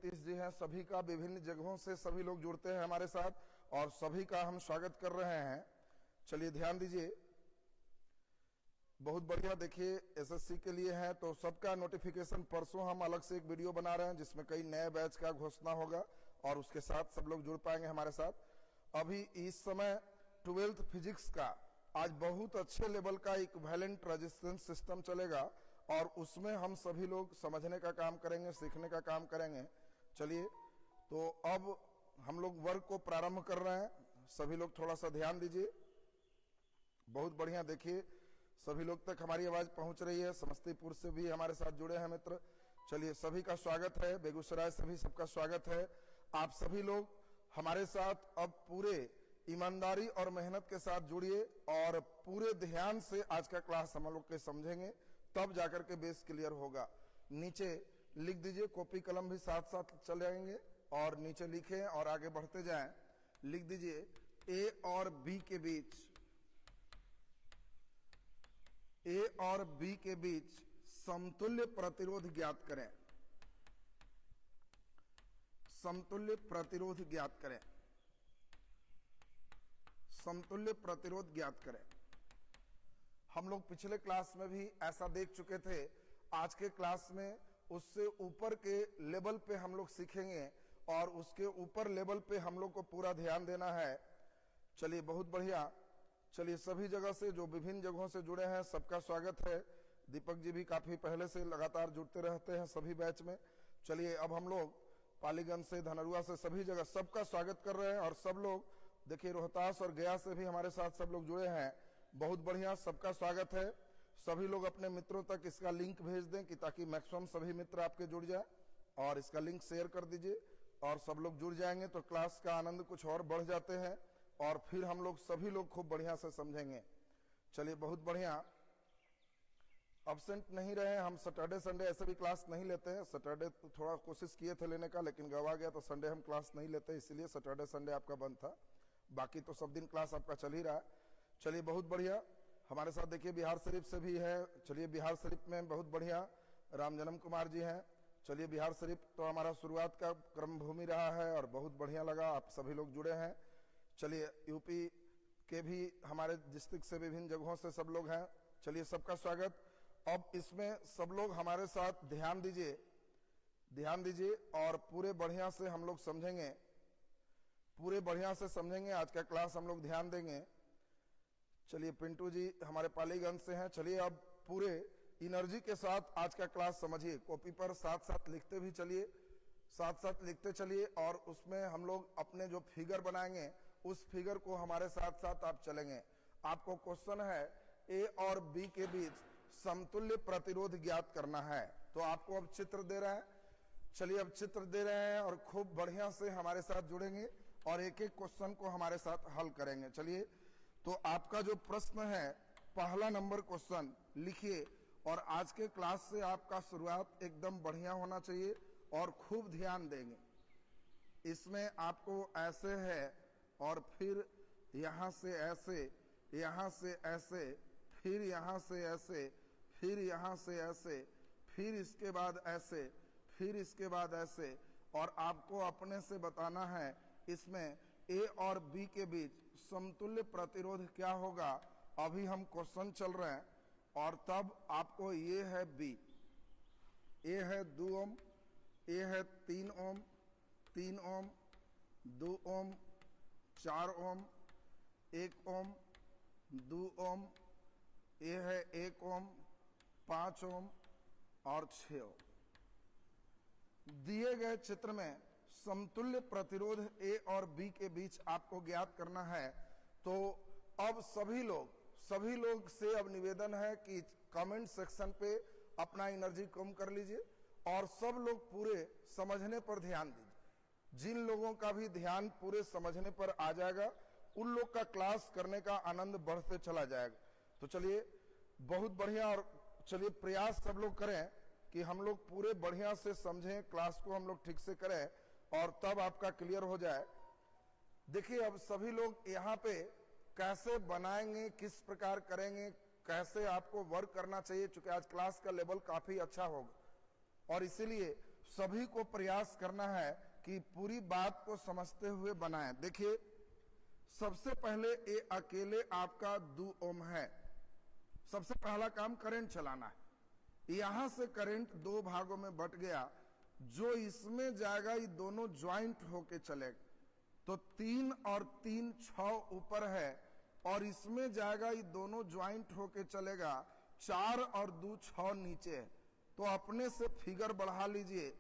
नीतीश जी हैं, सभी का विभिन्न जगहों से सभी लोग जुड़ते हैं हमारे साथ और सभी का हम स्वागत कर रहे हैं। चलिए ध्यान दीजिए, बहुत बढ़िया। देखिए एसएससी के लिए है तो सबका नोटिफिकेशन परसों हम अलग से एक वीडियो बना रहे हैं जिसमें कई नए बैच का घोषणा होगा और उसके साथ सब लोग जुड़ पाएंगे हमारे साथ। अभी इस समय 12th फिजिक्स का आज बहुत अच्छे लेवल का इक्विवेलेंट रेजिस्टेंस सिस्टम चलेगा और उसमें हम सभी लोग समझने का काम करेंगे, सीखने का काम करेंगे। चलिए तो अब हम लोग वर्क को प्रारंभ कर रहे हैं, सभी लोग थोड़ा सा ध्यान दीजिए। बहुत बढ़िया, देखिए सभी लोग तक हमारी आवाज पहुंच रही है। समस्तीपुर से भी हमारे साथ जुड़े हैं मित्र। चलिए सभी का स्वागत है, बेगूसराय से भी सबका स्वागत है। आप सभी लोग हमारे साथ अब पूरे ईमानदारी और मेहनत के साथ जुड़िए और पूरे ध्यान से आज का क्लास हम लोग के समझेंगे, तब जाकर के बेस क्लियर होगा। नीचे लिख दीजिए, कॉपी कलम भी साथ साथ चलेंगे और नीचे लिखें और आगे बढ़ते जाएं। लिख दीजिए ए और बी के बीच, ए और बी के बीच समतुल्य प्रतिरोध ज्ञात करें। समतुल्य प्रतिरोध ज्ञात करें। समतुल्य प्रतिरोध ज्ञात करें। हम लोग पिछले क्लास में भी ऐसा देख चुके थे। आज के क्लास में उससे ऊपर के लेवल पे हम लोग सीखेंगे और उसके ऊपर लेवल पे हम लोग को पूरा ध्यान देना है। चलिए बहुत बढ़िया। चलिए सभी जगह से जो विभिन्न जगहों से जुड़े हैं सबका स्वागत है। दीपक जी भी काफी पहले से लगातार जुड़ते रहते हैं सभी बैच में। चलिए अब हम लोग पालीगंज से, धनरुआ से, सभी जगह सबका स्वागत कर रहे हैं और सब लोग देखिए रोहतास और गया से भी हमारे साथ सब लोग जुड़े हैं। बहुत बढ़िया, सबका स्वागत है। सभी लोग अपने मित्रों तक इसका लिंक भेज दें कि ताकि मैक्सिमम सभी मित्र आपके जुड़ जाए और इसका लिंक शेयर कर दीजिए और सब लोग जुड़ जाएंगे तो क्लास का आनंद कुछ और बढ़ जाते हैं और फिर हम लोग सभी लोग खूब बढ़िया से समझेंगे। चलिए बहुत बढ़िया। अब्सेंट नहीं रहे हम, सैटरडे संडे ऐसे भी क्लास नहीं लेते हैं। सैटरडे तो थोड़ा कोशिश किए थे लेने का लेकिन गवा गया, तो संडे हम क्लास नहीं लेते, इसलिए सैटरडे संडे आपका बंद था। बाकी तो सब दिन क्लास आपका चल ही रहा है। चलिए बहुत बढ़िया। हमारे साथ देखिए बिहार शरीफ से भी है। चलिए बिहार शरीफ में बहुत बढ़िया राम जन्म कुमार जी हैं। चलिए बिहार शरीफ तो हमारा शुरुआत का क्रम भूमि रहा है और बहुत बढ़िया लगा, आप सभी लोग जुड़े हैं। चलिए यूपी के भी हमारे डिस्ट्रिक्ट से विभिन्न जगहों से सब लोग हैं। चलिए सबका स्वागत। अब इसमें सब लोग हमारे साथ ध्यान दीजिए, ध्यान दीजिए और पूरे बढ़िया से हम लोग समझेंगे, पूरे बढ़िया से समझेंगे। आज का क्लास हम लोग ध्यान देंगे। चलिए पिंटू जी हमारे पालीगंज से हैं। चलिए अब पूरे एनर्जी के साथ आज का क्लास समझिए। कॉपी पर साथ साथ लिखते भी चलिए, साथ साथ लिखते चलिए और उसमें हम लोग अपने जो फिगर बनाएंगे उस फिगर को हमारे साथ साथ आप चलेंगे। आपको क्वेश्चन है ए और बी के बीच समतुल्य प्रतिरोध ज्ञात करना है। तो आपको अब चित्र दे रहे हैं। चलिए अब चित्र दे रहे हैं और खूब बढ़िया से हमारे साथ जुड़ेंगे और एक एक क्वेश्चन को हमारे साथ हल करेंगे। चलिए तो आपका जो प्रश्न है, पहला नंबर क्वेश्चन लिखिए और आज के क्लास से आपका शुरुआत एकदम बढ़िया होना चाहिए और खूब ध्यान देंगे। इसमें आपको ऐसे है और फिर यहां से ऐसे, यहां से ऐसे, फिर यहां से ऐसे, फिर यहां से ऐसे, फिर इसके बाद ऐसे, फिर इसके बाद ऐसे और आपको अपने से बताना है इसमें ए और बी के बीच समतुल्य प्रतिरोध क्या होगा। अभी हम क्वेश्चन चल रहे हैं और तब आपको ये है बी, ए है 2 ओम, ए है 3 ओम, 3 ओम, 2 ओम, 4 ओम, 1 ओम, 2 ओम, ए है 1 ओम, 5 ओम और 6 ओम। दिए गए चित्र में समतुल्य प्रतिरोध ए और बी के बीच आपको ज्ञात करना है। तो अब सभी लोग से अब निवेदन है कि कमेंट सेक्शन पे अपना एनर्जी कम कर लीजिए और सब लोग पूरे समझने पर ध्यान दीजिए। जिन लोगों का भी ध्यान पूरे समझने पर आ जाएगा उन लोग का क्लास करने का आनंद बढ़ते चला जाएगा। तो चलिए बहुत बढ़िया और चलिए प्रयास सब लोग करें कि हम लोग पूरे बढ़िया से समझें, क्लास को हम लोग ठीक से करें और तब आपका क्लियर हो जाए। देखिए अब सभी लोग यहाँ पे कैसे बनाएंगे, किस प्रकार करेंगे, कैसे आपको वर्क करना चाहिए, चूंकि आज क्लास का लेवल काफी अच्छा होगा और इसीलिए सभी को प्रयास करना है कि पूरी बात को समझते हुए बनाएं। देखिए, सबसे पहले ये अकेले आपका 2 ओम है। सबसे पहला काम करंट चलाना है। यहां से करंट 2 भागों में बट गया। जो इसमें जाएगा ये दोनों ज्वाइंट होके चलेगा, तो 3 और 3 6 ऊपर है, और इसमें जाएगा ये दोनों ज्वाइंट होके चलेगा। 4 और 2 6 नीचे है। तो अपने से फिगर बढ़ा लीजिए।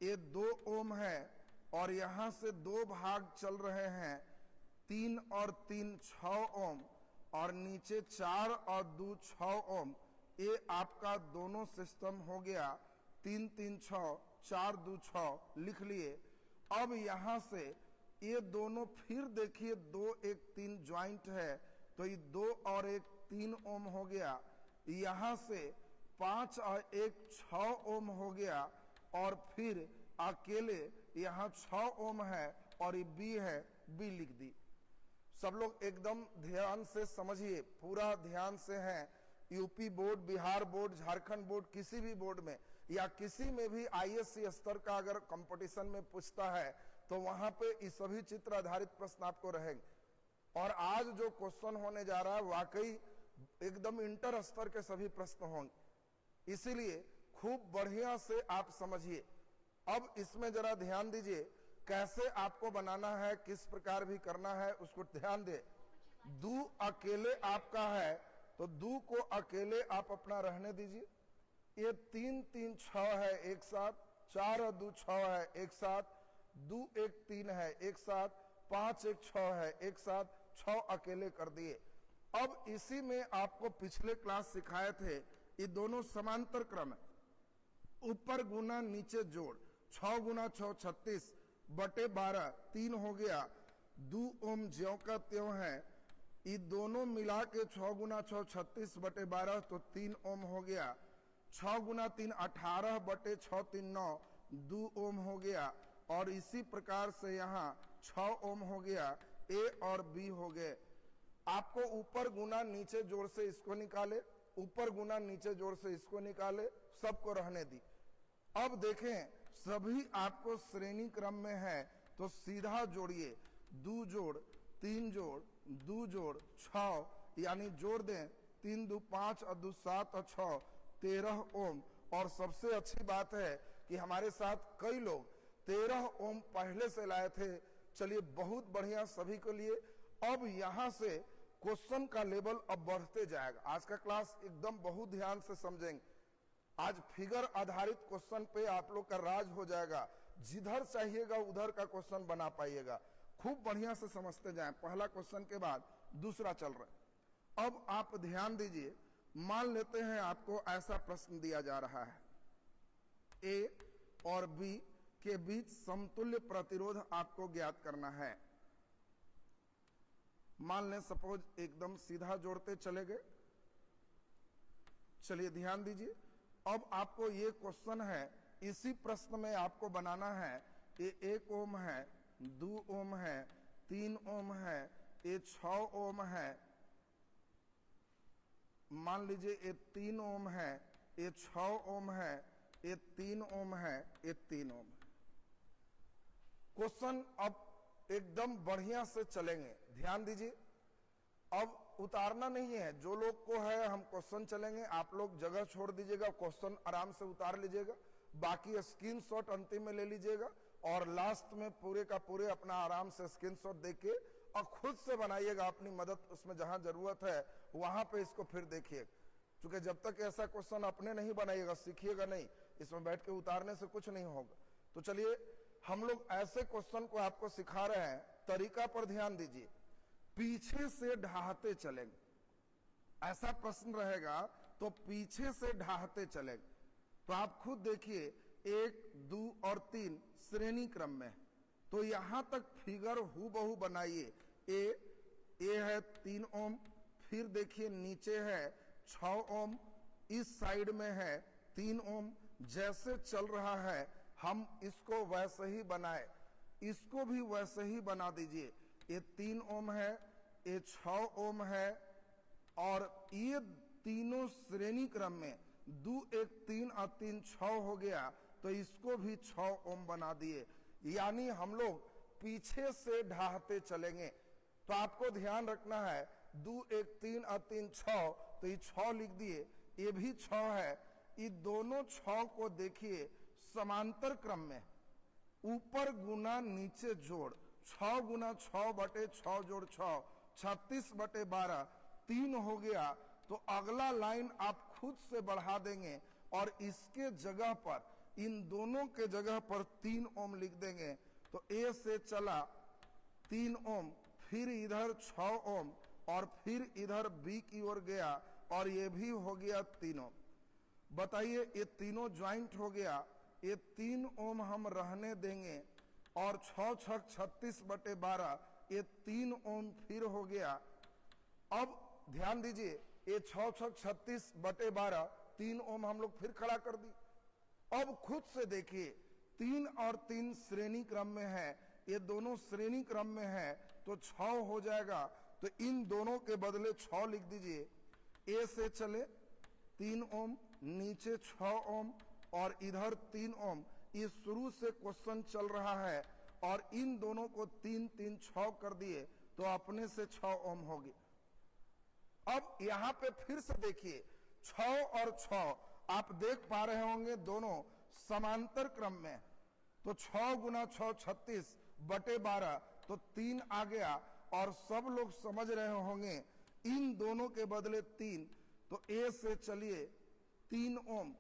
ये 2 ओम है और यहां से 2 भाग चल रहे हैं, 3 और 3 6 ओम, और नीचे 4 और 2 6 ओम। ये आपका दोनों सिस्टम हो गया 3 3 6 4 2 6 लिख लिए। अब यहां से ये दोनों फिर देखिए 2 1 3 ज्वाइंट है, तो ये 2 और 1 3 ओम हो गया। यहां से 5 और 1 6 ओम हो गया, और फिर अकेले यहां 6 ओम है और ये बी है, बी लिख दी। सब लोग एकदम ध्यान से समझिए, पूरा ध्यान से है। UP board, Bihar board, Jharkhand board, किसी भी बोर्ड में या किसी में भी आईएससी स्तर का अगर कंपटीशन में पूछता है तो वहां पे ये सभी चित्र आधारित प्रश्न आपको रहेंगे। और आज जो क्वेश्चन होने जा रहा है वाकई एकदम इंटर स्तर के सभी प्रश्न होंगे, इसीलिए खूब बढ़िया से आप समझिए। अब इसमें जरा ध्यान दीजिए कैसे आपको बनाना है, किस प्रकार भी करना है, उसको ध्यान दे। 2 अकेले आपका है तो 2 को अकेले आप अपना रहने दीजिए। ये 3 3 6 है एक साथ, 4 और 2 6 है एक साथ, 2 1 3 है एक साथ, 5 1 6 है एक साथ, 6 अकेले कर दिए। अब इसी में आपको पिछले क्लास सिखाए थे, ये दोनों समांतर क्रम है, ऊपर गुना नीचे जोड़। 6 गुना 6 36 बटे 12 3 हो गया। 2 ओम ज्यों का त्यों है। ये दोनों मिला के 6 गुना 6 36 बटे 12 तो 3 ओम हो गया। 6 गुना 3 18 बटे 6 3 9 2 ओम हो गया। और इसी प्रकार से यहाँ 6 ओम हो गया। ए और बी हो गए। आपको ऊपर गुना नीचे जोड़ से इसको निकाले, ऊपर गुना नीचे जोड़ से इसको निकाले, सबको रहने दी। अब देखें सभी आपको श्रेणी क्रम में है तो सीधा जोड़िए। 2 जोड़ 3 जोड़ 2 जोड़ 6, यानी जोड़ दें 3 2 5 और 2 7 और 6 13 ओम। और सबसे अच्छी बात है कि हमारे साथ कई लोग 13 ओम पहले से लाए थे। चलिए बहुत बढ़िया सभी के लिए। अब यहां से क्वेश्चन का लेवल अब बढ़ते जाएगा। आज का क्लास एकदम बहुत ध्यान से समझेंगे। आज फिगर आधारित क्वेश्चन पे आप लोग का राज हो जाएगा। जिधर चाहिएगा उधर का क्वेश्चन बना पाइएगा। खूब बढ़िया से समझते जाएं। पहला क्वेश्चन के बाद दूसरा चल रहा है। अब आप ध्यान दीजिए, मान लेते हैं आपको ऐसा प्रश्न दिया जा रहा है, ए और बी के बीच समतुल्य प्रतिरोध आपको ज्ञात करना है। मान लें सपोज एकदम सीधा जोड़ते चले गए। चलिए ध्यान दीजिए, अब आपको ये क्वेश्चन है, इसी प्रश्न में आपको बनाना है। ये 1 ओम है, 2 ओम है, 3 ओम है, ये 6 ओम है। मान लीजिए ये 3 ओम है, ये 6 ओम है, ये 3 ओम है, ये 3 ओम है। क्वेश्चन अब एकदम बढ़िया से चलेंगे। ध्यान दीजिए, अब उतारना नहीं है। जो लोग को है हम क्वेश्चन चलेंगे, आप लोग जगह छोड़ दीजिएगा, क्वेश्चन आराम से उतार लीजिएगा। बाकी स्क्रीनशॉट अंतिम में ले लीजिएगा और लास्ट में पूरे का पूरे अपना आराम से स्क्रीनशॉट देके और खुद से बनाइएगा। अपनी मदद उसमें जहां जरूरत है वहां पे इसको फिर देखिए, क्योंकि जब तक ऐसा क्वेश्चन अपने नहीं बनाइएगा सीखिएगा नहीं। इसमें बैठ के उतारने से कुछ नहीं होगा। तो चलिए हम लोग ऐसे क्वेश्चन को आपको सिखा रहे हैं, तरीका पर ध्यान दीजिए। पीछे से ढाहते चलेंगे। ऐसा प्रश्न रहेगा तो पीछे से ढाहते चलेंगे। तो आप खुद देखिए 1 2 और 3 श्रेणी क्रम में, तो यहां तक फिगर हूबहू बनाइए। ए है 3 ओम, फिर देखिए नीचे है 6 ओम, इस साइड में है 3 ओम। जैसे चल रहा है हम इसको वैसे ही बनाए, इसको भी वैसे ही बना दीजिए। ये 3 ओम है, ये 6 ओम है, और ये तीनों श्रेणी क्रम में 2 1 3 और 3 6 हो गया। तो इसको भी 6 ओम बना दिए, यानी हम लोग पीछे से ढाहते चलेंगे। तो आपको ध्यान रखना है, 2 1 3 और 3 6, तो ये 6 लिख दिए, ये भी 6 है। ये दोनों 6 को देखिए समांतर क्रम में, ऊपर गुना नीचे जोड़, 6 गुना 6 बटे 6 जोड़ 6, 36 बटे 12, 3 हो गया। तो अगला लाइन आप खुद से बढ़ा देंगे और इसके जगह पर, इन दोनों के जगह पर 3 ओम लिख देंगे। तो ए से चला 3 ओम, फिर इधर 6 ओम और फिर इधर बी की ओर गया और ये भी हो गया 3 ओम। बताइए ये तीनों ज्वाइंट हो गया, ये 3 ओम हम रहने देंगे और 6 6 36 बटे 12, ये 3 ओम फिर हो गया। अब ध्यान दीजिए, ये 6 6 36 बटे 12, 3 ओम हम लोग फिर खड़ा कर दी। अब खुद से देखिए, 3 और 3 श्रेणी क्रम में है, ये दोनों श्रेणी क्रम में है, तो 6 हो जाएगा। तो इन दोनों के बदले 6 लिख दीजिए। ए से चले 3 ओम, नीचे 6 ओम और इधर 3 ओम। ये शुरू से क्वेश्चन चल रहा है और इन दोनों को 3 3 6 कर दिए, तो अपने से 6 ओम होगी। अब यहां पे फिर से देखिए, 6 और 6 आप देख पा रहे होंगे दोनों समांतर क्रम में। तो 6 गुना 6 36 बटे 12, तो 3 आ गया। और सब लोग समझ रहे होंगे, इन दोनों के बदले 3, तो ए से चलिए 3 ओम,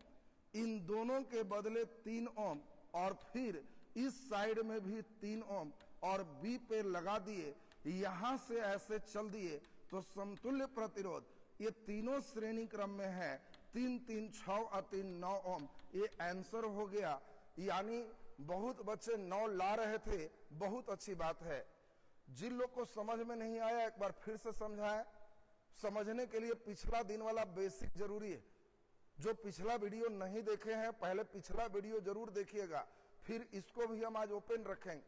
इन दोनों के बदले 3 ओम और फिर इस साइड में भी 3 ओम और बी पे लगा दिए, यहां से ऐसे चल दिए। तो समतुल्य प्रतिरोध ये तीनों श्रेणी क्रम में है, 3 3 6 और 3 9 ओम। ये आंसर हो गया। यानी बहुत बच्चे 9 ला रहे थे, बहुत अच्छी बात है। जिन लोग को समझ में नहीं आया एक बार फिर से समझाएं। समझने के लिए पिछला दिन वाला बेसिक जरूरी है। जो पिछला वीडियो नहीं देखे हैं, पहले पिछला वीडियो जरूर देखिएगा, फिर इसको भी हम आज ओपन रखेंगे।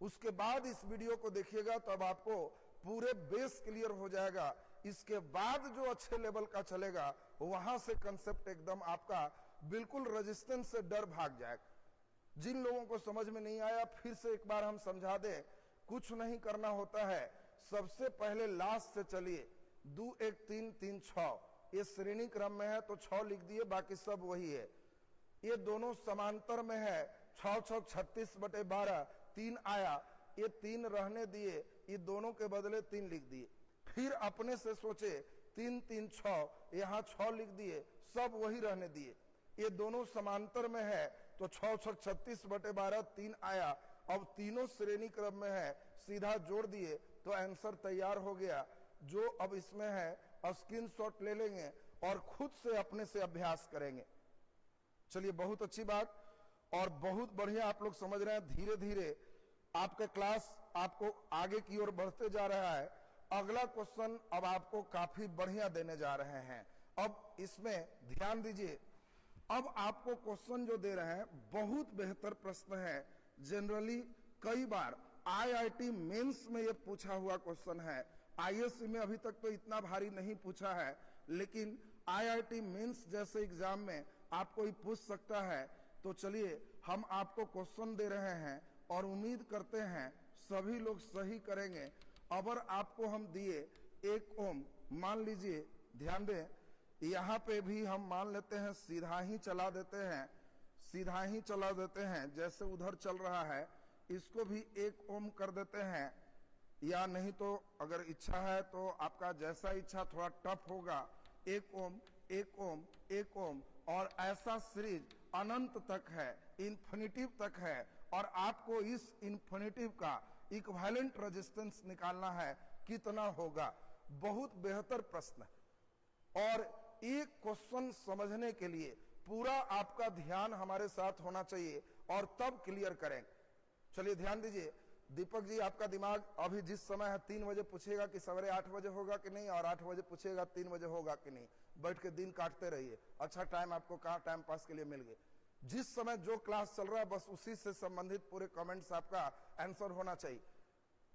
उसके बाद इस वीडियो को देखिएगा, तब आपको पूरे बेस क्लियर हो जाएगा। इसके बाद जो अच्छे लेवल का चलेगा, वहां से कंसेप्ट एकदम आपका बिल्कुल रेजिस्टेंस से डर भाग जाएगा। जिन लोगों को समझ में नहीं आया, फिर से एक बार हम समझा दें। कुछ नहीं करना होता है, सबसे पहले लास्ट से चलिए। 2 1 3 3 6, ये श्रेणी क्रम में है तो 6 लिख दिए, बाकी सब वही है। ये दोनों समांतर में है, 6 6 36 बटे 12, 3 आया, ये 3 रहने दिए, ये दोनों के बदले 3 लिख दिए। फिर अपने से सोचे 3 3 6, यहाँ 6 लिख दिए, सब वही रहने दिए। ये दोनों समांतर में है तो 6 6 36 बटे 12, 3 आया। अब तीनों श्रेणी क्रम में है, सीधा जोड़ दिए तो आंसर तैयार हो गया। जो अब इसमें है स्क्रीनशॉट ले लेंगे और खुद से अपने से अभ्यास करेंगे। चलिए, बहुत अच्छी बात और बहुत बढ़िया आप लोग समझ रहे हैं। धीरे धीरे आपका क्लास आपको आगे की ओर बढ़ते जा रहा है। अगला क्वेश्चन अब आपको काफी बढ़िया देने जा रहे हैं। अब इसमें ध्यान दीजिए, अब आपको क्वेश्चन जो दे रहे हैं बहुत बेहतर प्रश्न है। जनरली कई बार आईआईटी मेंस में ये पूछा हुआ क्वेश्चन है। आईएससी में अभी तक तो इतना भारी नहीं पूछा है, लेकिन आईआईटी मेंस जैसे एग्जाम में आपको ही पूछ सकता है। तो चलिए, हम आपको क्वेश्चन दे रहे हैं और उम्मीद करते हैं सभी लोग सही करेंगे। अगर आपको हम दिए 1 ओम, मान लीजिए, ध्यान दें, यहाँ पे भी हम मान लेते हैं सीधा ही चला देते हैं, सीधा ही चला देते हैं जैसे उधर चल रहा है। इसको भी 1 ओम कर देते हैं, या नहीं तो अगर इच्छा है तो आपका जैसा इच्छा, थोड़ा टफ होगा। 1 ओम 1 ओम 1 ओम और ऐसा सीरीज अनंत तक है, इन्फिनिटिव तक है। और आपको इस इन्फिनिटिव का इक्विवेलेंट रेजिस्टेंस निकालना है, कितना होगा। बहुत बेहतर प्रश्न और एक क्वेश्चन समझने के लिए पूरा आपका ध्यान हमारे साथ होना चाहिए और तब क्लियर करें। चलिए ध्यान दीजिए। दीपक जी, आपका दिमाग अभी जिस समय है 3 बजे पूछेगा कि सवेरे 8 बजे होगा कि नहीं, और 8 बजे पूछेगा 3 बजे होगा कि नहीं। बैठ के दिन काटते रहिए, अच्छा टाइम आपको कहाँ टाइम पास के लिए मिल गए। जिस समय जो क्लास चल रहा है बस उसी से संबंधित पूरे कमेंट्स आपका आंसर होना चाहिए।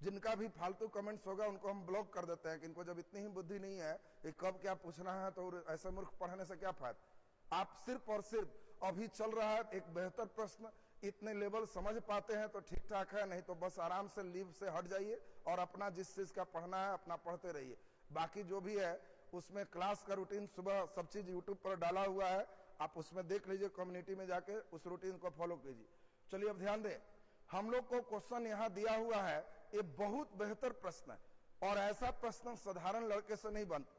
जिनका भी फालतू कमेंट्स होगा उनको हम ब्लॉक कर देते हैं कि इनको जब इतनी ही बुद्धि नहीं है कि कब क्या पूछना है, तो ऐसे मूर्ख पढ़ने से क्या फायदा। आप सिर्फ और सिर्फ अभी चल रहा है एक बेहतर प्रश्न, इतने लेवल समझ पाते हैं तो ठीक ठाक है, नहीं तो बस आराम से लीव से हट जाइए और अपना जिस चीज का पढ़ना है अपना पढ़ते रहिए। बाकी जो भी है उसमें क्लास का रूटीन सुबह सब चीज यूट्यूब पर डाला हुआ है, आप उसमें देख लीजिए, कम्युनिटी में जाके उस रूटीन को फॉलो कीजिए। चलिए अब ध्यान दें, हम लोग को क्वेश्चन यहाँ दिया हुआ है, ये बहुत बेहतर प्रश्न है और ऐसा प्रश्न साधारण लड़के से नहीं बनता।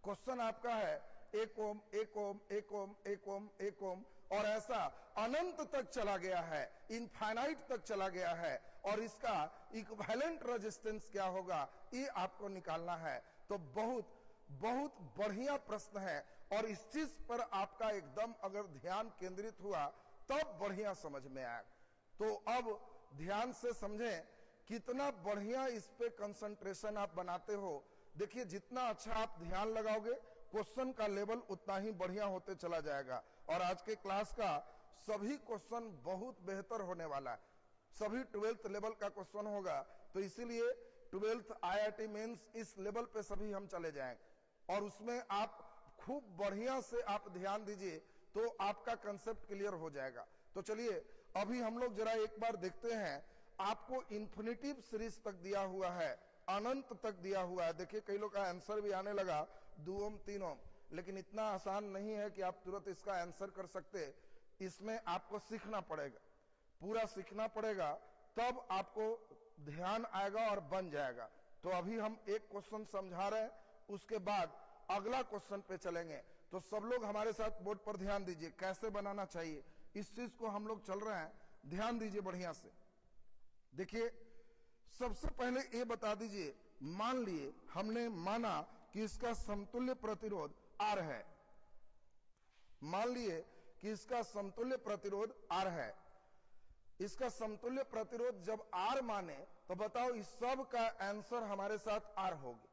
क्वेश्चन आपका है एक ओम एक ओम एक ओम एक ओम एक ओम और ऐसा अनंत तक चला गया है, इनफाइनाइट तक चला गया है और इसका इक्विवेलेंट रेजिस्टेंस क्या होगा ये आपको निकालना है। तो बहुत बहुत बढ़िया प्रश्न है और इस चीज पर आपका एकदम अगर ध्यान केंद्रित हुआ तब बढ़िया समझ में आएगा। तो अब ध्यान से समझें कितना बढ़िया इस पे कंसंट्रेशन आप बनाते हो। देखिए जितना अच्छा आप ध्यान लगाओगे क्वेश्चन का लेवल उतना ही बढ़िया होते चला जाएगा और आज के क्लास का सभी क्वेश्चन बहुत बेहतर होने वाला है। सभी 12th लेवल का क्वेश्चन होगा, तो इसीलिए 12th IIT मेंस इस लेवल पे सभी हम चले जाएंगे और उसमें आप खूब बढ़िया से आप ध्यान दीजिए तो आपका कंसेप्ट क्लियर हो जाएगा। तो चलिए अभी हम लोग जरा एक बार देखते हैं, आपको इन्फिनिटिव सीरीज तक दिया हुआ है, अनंत तक दिया हुआ है। देखिए कई लोग का आंसर भी आने लगा 2 ओम 3 ओम, लेकिन इतना आसान नहीं है कि आप तुरंत इसका आंसर कर सकते। इसमें आपको सीखना पड़ेगा, पूरा सीखना पड़ेगा, तब आपको ध्यान आएगा और बन जाएगा। तो अभी हम एक क्वेश्चन समझा रहे हैं, उसके बाद अगला क्वेश्चन पे चलेंगे। तो सब लोग हमारे साथ बोर्ड पर ध्यान दीजिए, कैसे बनाना चाहिए इस चीज को हम लोग चल रहे हैं, ध्यान दीजिए बढ़िया से। देखिए सबसे पहले ये बता दीजिए, मान लिए हमने माना कि इसका समतुल्य प्रतिरोध R है, मान लिए कि इसका समतुल्य प्रतिरोध R है। इसका समतुल्य प्रतिरोध जब R माने तो बताओ इस सब का आंसर हमारे साथ R होगी,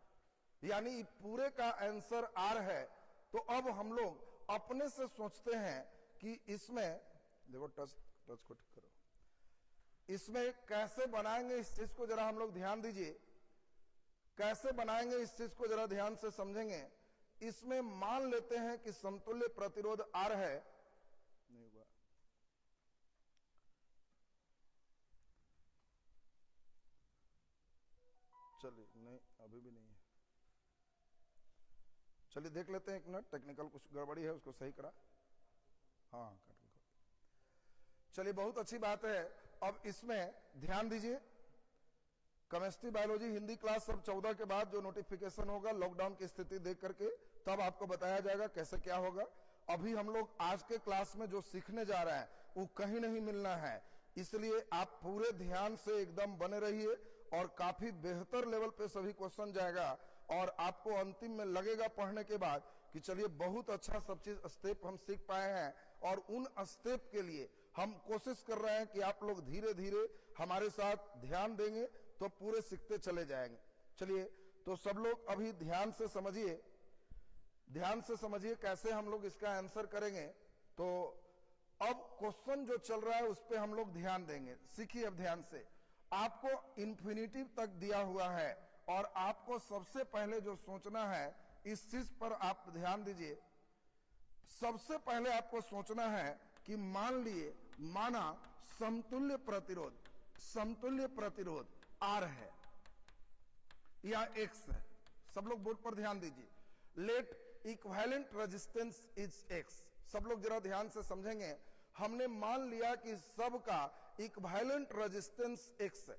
यानी पूरे का आंसर R है। तो अब हम लोग अपने से सोचते हैं कि इसमें देखो टच को ठीक करो, इसमें कैसे बनाएंगे इस चीज को, जरा हम लोग ध्यान दीजिए, कैसे बनाएंगे इस चीज को जरा ध्यान से समझेंगे। इसमें मान लेते हैं कि समतुल्य प्रतिरोध R है, नहीं हुआ, चलिए नहीं अभी भी नहीं है, चलिए देख लेते हैं एक मिनट, टेक्निकल कुछ गड़बड़ी है उसको सही करा। हाँ चलिए बहुत अच्छी बात है। अब इसमें ध्यान दीजिए, केमिस्ट्री बायोलॉजी हिंदी क्लास सब 14 के बाद जो नोटिफिकेशन होगा लॉकडाउन की स्थिति देख करके तब आपको बताया जाएगा कैसे क्या होगा। अभी हम लोग आज के क्लास में जो सीखने जा रहे हैं वो कहीं नहीं मिलना है, इसलिए आप पूरे ध्यान से एकदम बने रहिए और काफी बेहतर लेवल पे सभी क्वेश्चन जाएगा और आपको अंतिम में लगेगा पढ़ने के बाद कि चलिए बहुत अच्छा सब चीज स्टेप हम सीख पाए हैं और उन स्टेप के लिए हम कोशिश कर रहे हैं कि आप लोग धीरे धीरे हमारे साथ ध्यान देंगे तो पूरे सीखते चले जाएंगे। चलिए तो सब लोग अभी ध्यान से समझिए, ध्यान से समझिए कैसे हम लोग इसका आंसर करेंगे। तो अब क्वेश्चन जो चल रहा है उस पर हम लोग ध्यान देंगे, सीखिए अब ध्यान से। आपको इन्फिनिटिव तक दिया हुआ है और आपको सबसे पहले जो सोचना है इस चीज पर आप ध्यान दीजिए। सबसे पहले आपको सोचना है कि मान लिए माना समतुल्य प्रतिरोध R है या X है, सब लोग बोर्ड पर ध्यान दीजिए। Let equivalent resistance is X, सब लोग जरा ध्यान से समझेंगे। हमने मान लिया कि सबका इक्विवेलेंट रेजिस्टेंस X है।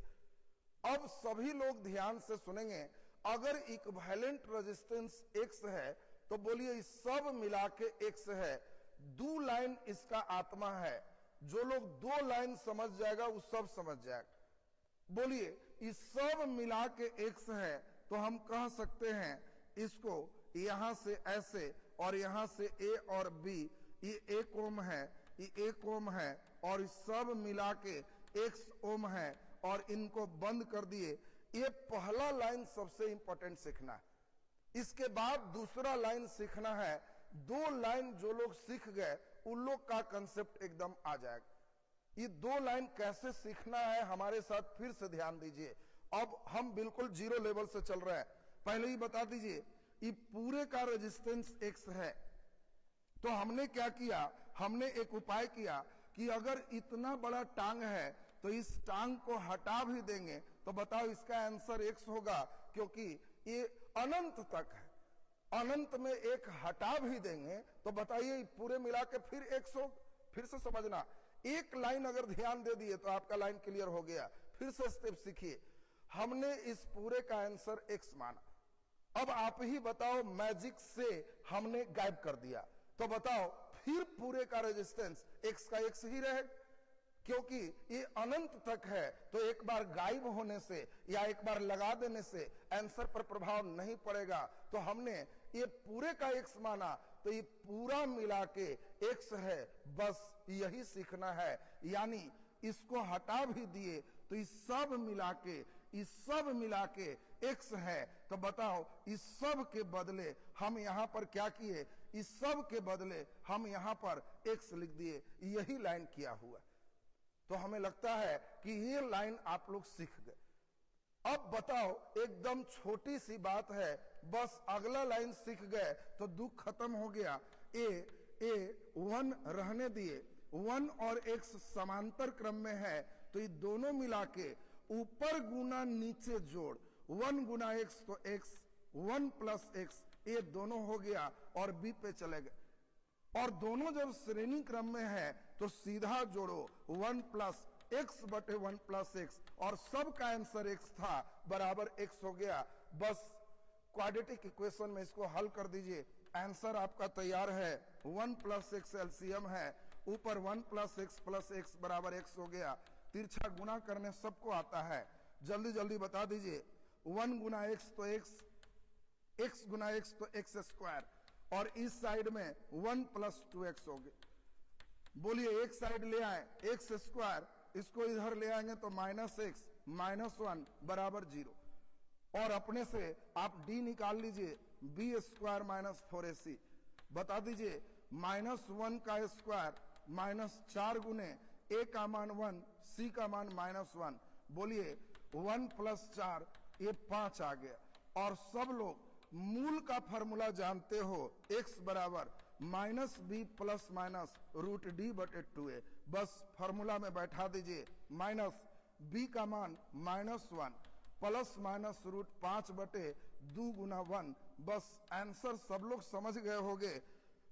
अब सभी लोग ध्यान से सुनेंगे, अगर इक्विवेलेंट रेजिस्टेंस X है तो बोलिए इस सब मिला के X है, 2 लाइन इसका आत्मा है। जो लोग 2 लाइन समझ जाएगा वो सब समझ जाएगा। बोलिए इस सब मिला के X है तो हम कह सकते हैं इसको यहां से ऐसे और यहां से A और B, ये 1 ओम है, ये 1 ओम है और इस सब मिला के X ओम है और इनको बंद कर दिए। ये पहला लाइन सबसे इंपॉर्टेंट सीखना है। इसके बाद दूसरा लाइन सीखना है। 2 लाइन जो लोग सीख गए उन लोग का कंसेप्ट एकदम आ जाएगा। ये 2 लाइन कैसे सीखना है हमारे साथ फिर से ध्यान दीजिए। अब हम बिल्कुल 0 लेवल से चल रहे हैं। पहले ही बता दीजिए ये पूरे का रेजिस्टेंस X है, तो हमने क्या किया, हमने एक उपाय किया कि अगर इतना बड़ा टांग है तो इस टांग को हटा भी देंगे तो बताओ इसका आंसर x होगा, क्योंकि ये अनंत तक है। अनंत में एक हटा भी देंगे तो बताइए पूरे मिला के फिर x हो। फिर से समझना, एक लाइन अगर ध्यान दे दिए तो आपका लाइन क्लियर हो गया। फिर से स्टेप सीखिए। हमने इस पूरे का आंसर x माना। अब आप ही बताओ, मैजिक से हमने गायब कर दिया तो बताओ फिर पूरे का रेजिस्टेंस x का x ही रहेगा, क्योंकि ये अनंत तक है। तो एक बार गायब होने से या एक बार लगा देने से आंसर पर प्रभाव नहीं पड़ेगा। तो हमने ये पूरे का x माना तो ये पूरा मिला के x है, बस यही सीखना है। यानी इसको हटा भी दिए तो इस सब मिला के x है। तो बताओ इस सब के बदले हम यहाँ पर क्या किए, इस सब के बदले हम यहाँ पर x लिख दिए। यही लाइन किया हुआ। तो हमें लगता है कि ये लाइन आप लोग सीख गए। अब बताओ, एकदम छोटी सी बात है, बस अगला लाइन सीख गए तो दुख खत्म हो गया। ए 1 रहने दिए, 1 और x समांतर क्रम में है तो ये दोनों मिला के ऊपर गुना नीचे जोड़, 1 गुना x तो x, 1 प्लस x, ये दोनों हो गया और b पे चले गए। और दोनों जब श्रेणी क्रम में है तो सीधा जोड़ो, 1 प्लस x बटे 1 प्लस x, और सब का आंसर x था, बराबर x हो गया। बस क्वाड्रेटिक इक्वेशन में इसको हल कर दीजिए, आंसर आपका तैयार है। 1 प्लस x एलसीएम है, ऊपर 1 प्लस x बराबर x हो गया। तिरछा गुना करने सबको आता है, जल्दी जल्दी बता दीजिए। 1 गुना x तो x गुना x तो x स्क्वायर, और इस साइड में 1 प्लस 2x हो गया। बोलिए एक साइड ले आए x स्क्वायर, इसको इधर ले आएंगे तो माइनस x माइनस 1 बराबर 0, और अपने से आप d निकाल लीजिए, b स्क्वायर माइनस 4ac। बता दीजिए माइनस 1 का स्क्वायर माइनस 4 गुने a का मान 1, c का मान माइनस 1। बोलिए 1 प्लस 4 ये 5 आ गया। और सब लोग मूल का फॉर्मूला जानते हो, x बराबर minus B plus minus root D बटे 2a। बस फॉर्मूला में बैठा दीजिए, माइनस b का मान माइनस 1 प्लस माइनस रूट 5 बटे 2 गुना 1। बस आंसर सब लोग समझ गए होंगे।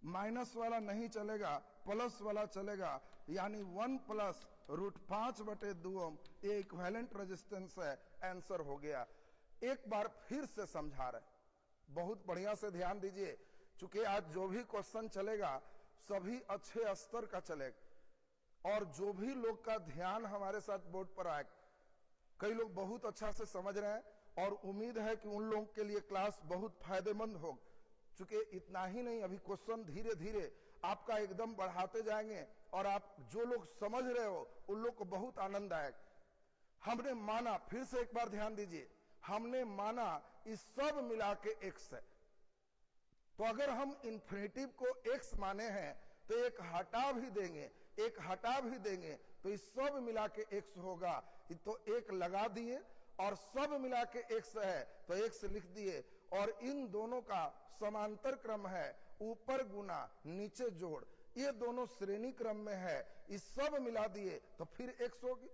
माइनस वाला नहीं चलेगा, प्लस वाला चलेगा, यानी 1 प्लस रूट 5 बटे 2 ओम, ये इक्विवेलेंट रेजिस्टेंस है। आंसर हो गया। एक बार फिर से समझा रहे, बहुत बढ़िया से ध्यान दीजिए, चूंकि आज जो भी क्वेश्चन चलेगा सभी अच्छे स्तर का चलेगा, और जो भी लोग का ध्यान हमारे साथ बोर्ड पर आए, कई लोग बहुत अच्छा से समझ रहे हैं, और उम्मीद है कि उन लोगों के लिए क्लास बहुत फायदेमंद हो। चूंकि इतना ही नहीं, अभी क्वेश्चन धीरे धीरे आपका एकदम बढ़ाते जाएंगे, और आप जो लोग समझ रहे हो उन लोग को बहुत आनंद आएगा। हमने माना, फिर से एक बार ध्यान दीजिए, हमने माना इस सब मिला के x है। तो अगर हम इन्फिनेटिव को x माने हैं तो एक हटा भी देंगे तो इस सब मिला के x होगा। तो एक लगा दिए और सब मिला के x है तो x लिख दिए, और इन दोनों का समांतर क्रम है, ऊपर गुना नीचे जोड़, ये दोनों श्रेणी क्रम में है, इस सब मिला दिए तो फिर x होगी।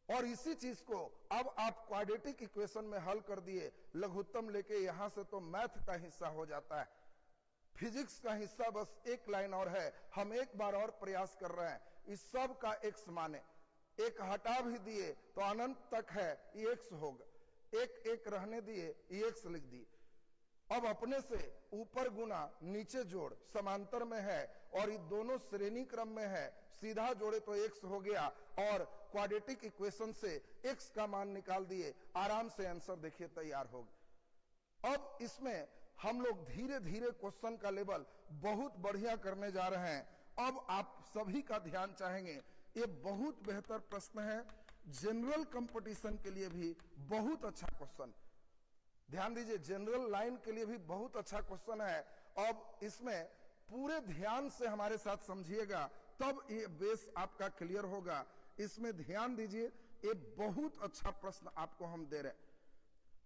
और इसी चीज को अब आप क्वाड्रेटिक इक्वेशन में हल कर दिए, लघुत्तम लेके यहां से तो मैथ का हिस्सा हो जाता है, फिजिक्स का हिस्सा बस एक लाइन और है। हम एक बार और प्रयास कर रहे हैं, इस सब का x माने, एक हटा भी दिए तो अनंत तक है, ये x होगा, एक रहने दिए, ये x लिख दिए। अब अपने से ऊपर गुना नीचे जोड़, समांतर में है और ये दोनों श्रेणी क्रम में है, सीधा जोड़े तो x हो गया, और क्वाड्रेटिक इक्वेशन से x का मान निकाल दिए, आराम से आंसर देखिए तैयार हो गया। अब इसमें हम लोग धीरे धीरे क्वेश्चन का लेवल बहुत बढ़िया करने जा रहे हैं। अब आप सभी का ध्यान चाहेंगे, ये बहुत बेहतर प्रश्न है, जनरल कंपटीशन के लिए भी बहुत अच्छा क्वेश्चन। ध्यान दीजिए, जनरल लाइन के लिए भी बहुत अच्छा क्वेश्चन है। अब इसमें पूरे ध्यान से हमारे साथ समझिएगा, तब ये बेस आपका क्लियर होगा। इसमें ध्यान दीजिए, ये बहुत अच्छा प्रश्न आपको हम दे रहे हैं।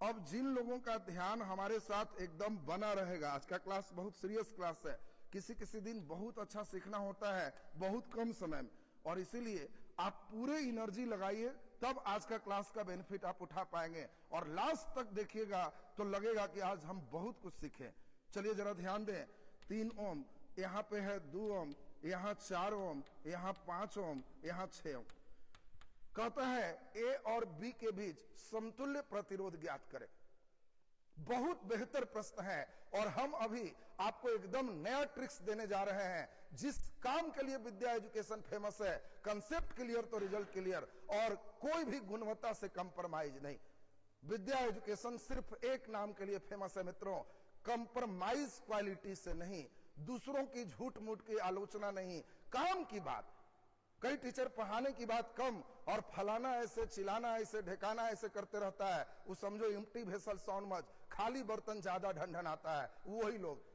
अब जिन लोगों का ध्यान हमारे साथ एकदम बना रहेगा, आज का क्लास बहुत सीरियस क्लास है, किसी किसी दिन बहुत अच्छा सीखना होता है बहुत कम समय में, और इसीलिए आप पूरे एनर्जी लगाइए, तब आज का क्लास का बेनिफिट आप उठा पाएंगे और लास्ट तक देखिएगा तो लगेगा कि आज हम बहुत कुछ सीखे। चलिए जरा ध्यान दें, 3 ओम, यहाँ पे है 2 ओम, यहाँ 4 ओम, यहाँ 5 ओम, यहाँ 6 ओम। कहता है ए और बी के बीच समतुल्य प्रतिरोध ज्ञात करें। बहुत बेहतर प्रश्न है और हम अभी आपको एकदम नया ट्रिक्स देने जा रहे हैं। जिस काम के लिए विद्या एजुकेशन फेमस है, कंसेप्ट क्लियर तो रिजल्ट क्लियर, और कोई भी गुणवत्ता से कंप्रोमाइज नहीं। विद्या एजुकेशन सिर्फ एक नाम के लिए फेमस है मित्रों, कंप्रोमाइज क्वालिटी से नहीं, दूसरों की झूठ मूठ की आलोचना नहीं, काम की बात। कई टीचर पढ़ाने की बात कम और फलाना ऐसे, चिलाना ऐसे, ढेकाना ऐसे करते रहता है, वो समझो इम्प्टी वेसल साउंड मच, खाली बर्तन ज्यादा ढंढन आता है। वही लोग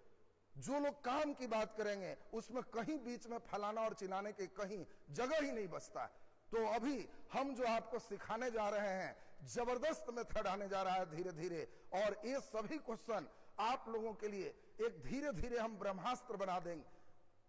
जो लोग काम की बात करेंगे उसमें कहीं बीच में फलाना और चिलाने की कहीं जगह ही नहीं बचता। तो अभी हम जो आपको सिखाने जा रहे हैं, जबरदस्त मेथड आने जा रहा है धीरे धीरे, और ये सभी क्वेश्चन आप लोगों के लिए एक धीरे धीरे हम ब्रह्मास्त्र बना देंगे।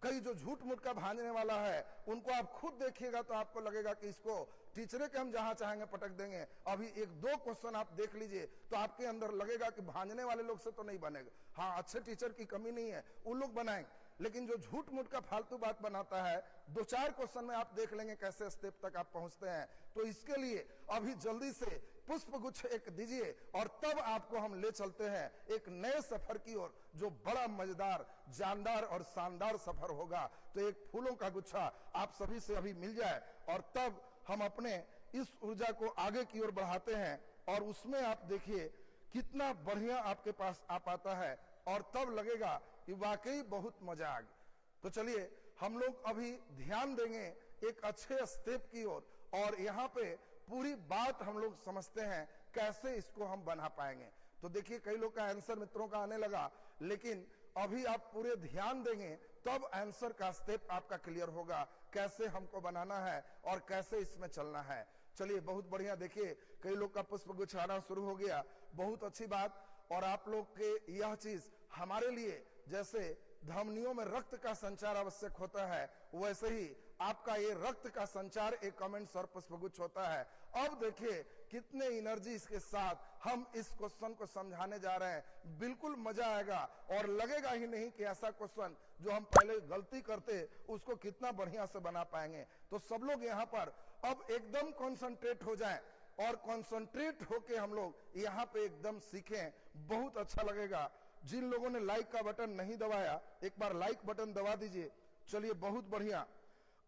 कई जो झूठ मूठ का भांजने वाला है उनको आप खुद देखिएगा तो आपको लगेगा कि इसको टीचरे के हम जहां चाहेंगे पटक देंगे। अभी 1-2 क्वेश्चन आप देख लीजिए तो आपके अंदर लगेगा कि भांजने वाले लोग से तो नहीं बनेगा। हाँ, अच्छे टीचर की कमी नहीं है, उन लोग बनाएंगे, लेकिन जो झूठ मूठ का फालतू बात बनाता है, 2-4 क्वेश्चन में आप देख लेंगे कैसे स्टेप तक आप पहुंचते हैं। तो इसके लिए अभी जल्दी से पुष्प गुच्छ एक दीजिए और तब आपको हम ले चलते हैं एक नए सफर की ओर, जो बड़ा मजेदार, जानदार और शानदार सफर होगा। तो एक फूलों का गुच्छा आप सभी से अभी मिल जाए और तब हम अपने इस ऊर्जा को आगे की ओर बढ़ाते हैं, और उसमें आप देखिए कितना बढ़िया आपके पास आ पाता है, और तब लगेगा कि वाकई बहुत मजा आ गया। तो चलिए हम लोग अभी ध्यान देंगे एक अच्छे स्टेप की ओर, और यहाँ पे पूरी बात हम लोग समझते हैं कैसे इसको हम बना पाएंगे। तो देखिए कई लोग का आंसर मित्रों का आने लगा, लेकिन अभी आप पूरे ध्यान देंगे तब आंसर का स्टेप आपका क्लियर होगा, कैसे हमको बनाना है और कैसे इसमें चलना है। चलिए बहुत बढ़िया, देखिए कई लोग का पुष्प गुच्छ आना शुरू हो गया, बहुत अच्छी बात। और आप लोग के यह चीज हमारे लिए जैसे धमनियों में रक्त का संचार आवश्यक होता है, वैसे ही आपका ये रक्त का संचार एक कमेंट्स और पुष्पगुच्छ होता है। अब देखिए कितने एनर्जी के साथ हम इस क्वेश्चन को समझाने जा रहे हैं, बिल्कुल मजा आएगा और लगेगा ही नहीं कि ऐसा क्वेश्चन जो हम पहले गलती करते उसको कितना बढ़िया से बना पाएंगे। तो सब लोग यहाँ पर अब एकदम कॉन्सेंट्रेट हो जाएं और कॉन्सेंट्रेट होके हम लोग यहाँ पे एकदम सीखें, बहुत अच्छा लगेगा। जिन लोगों ने लाइक का बटन नहीं दबाया, एक बार लाइक बटन दबा दीजिए। चलिए बहुत बढ़िया,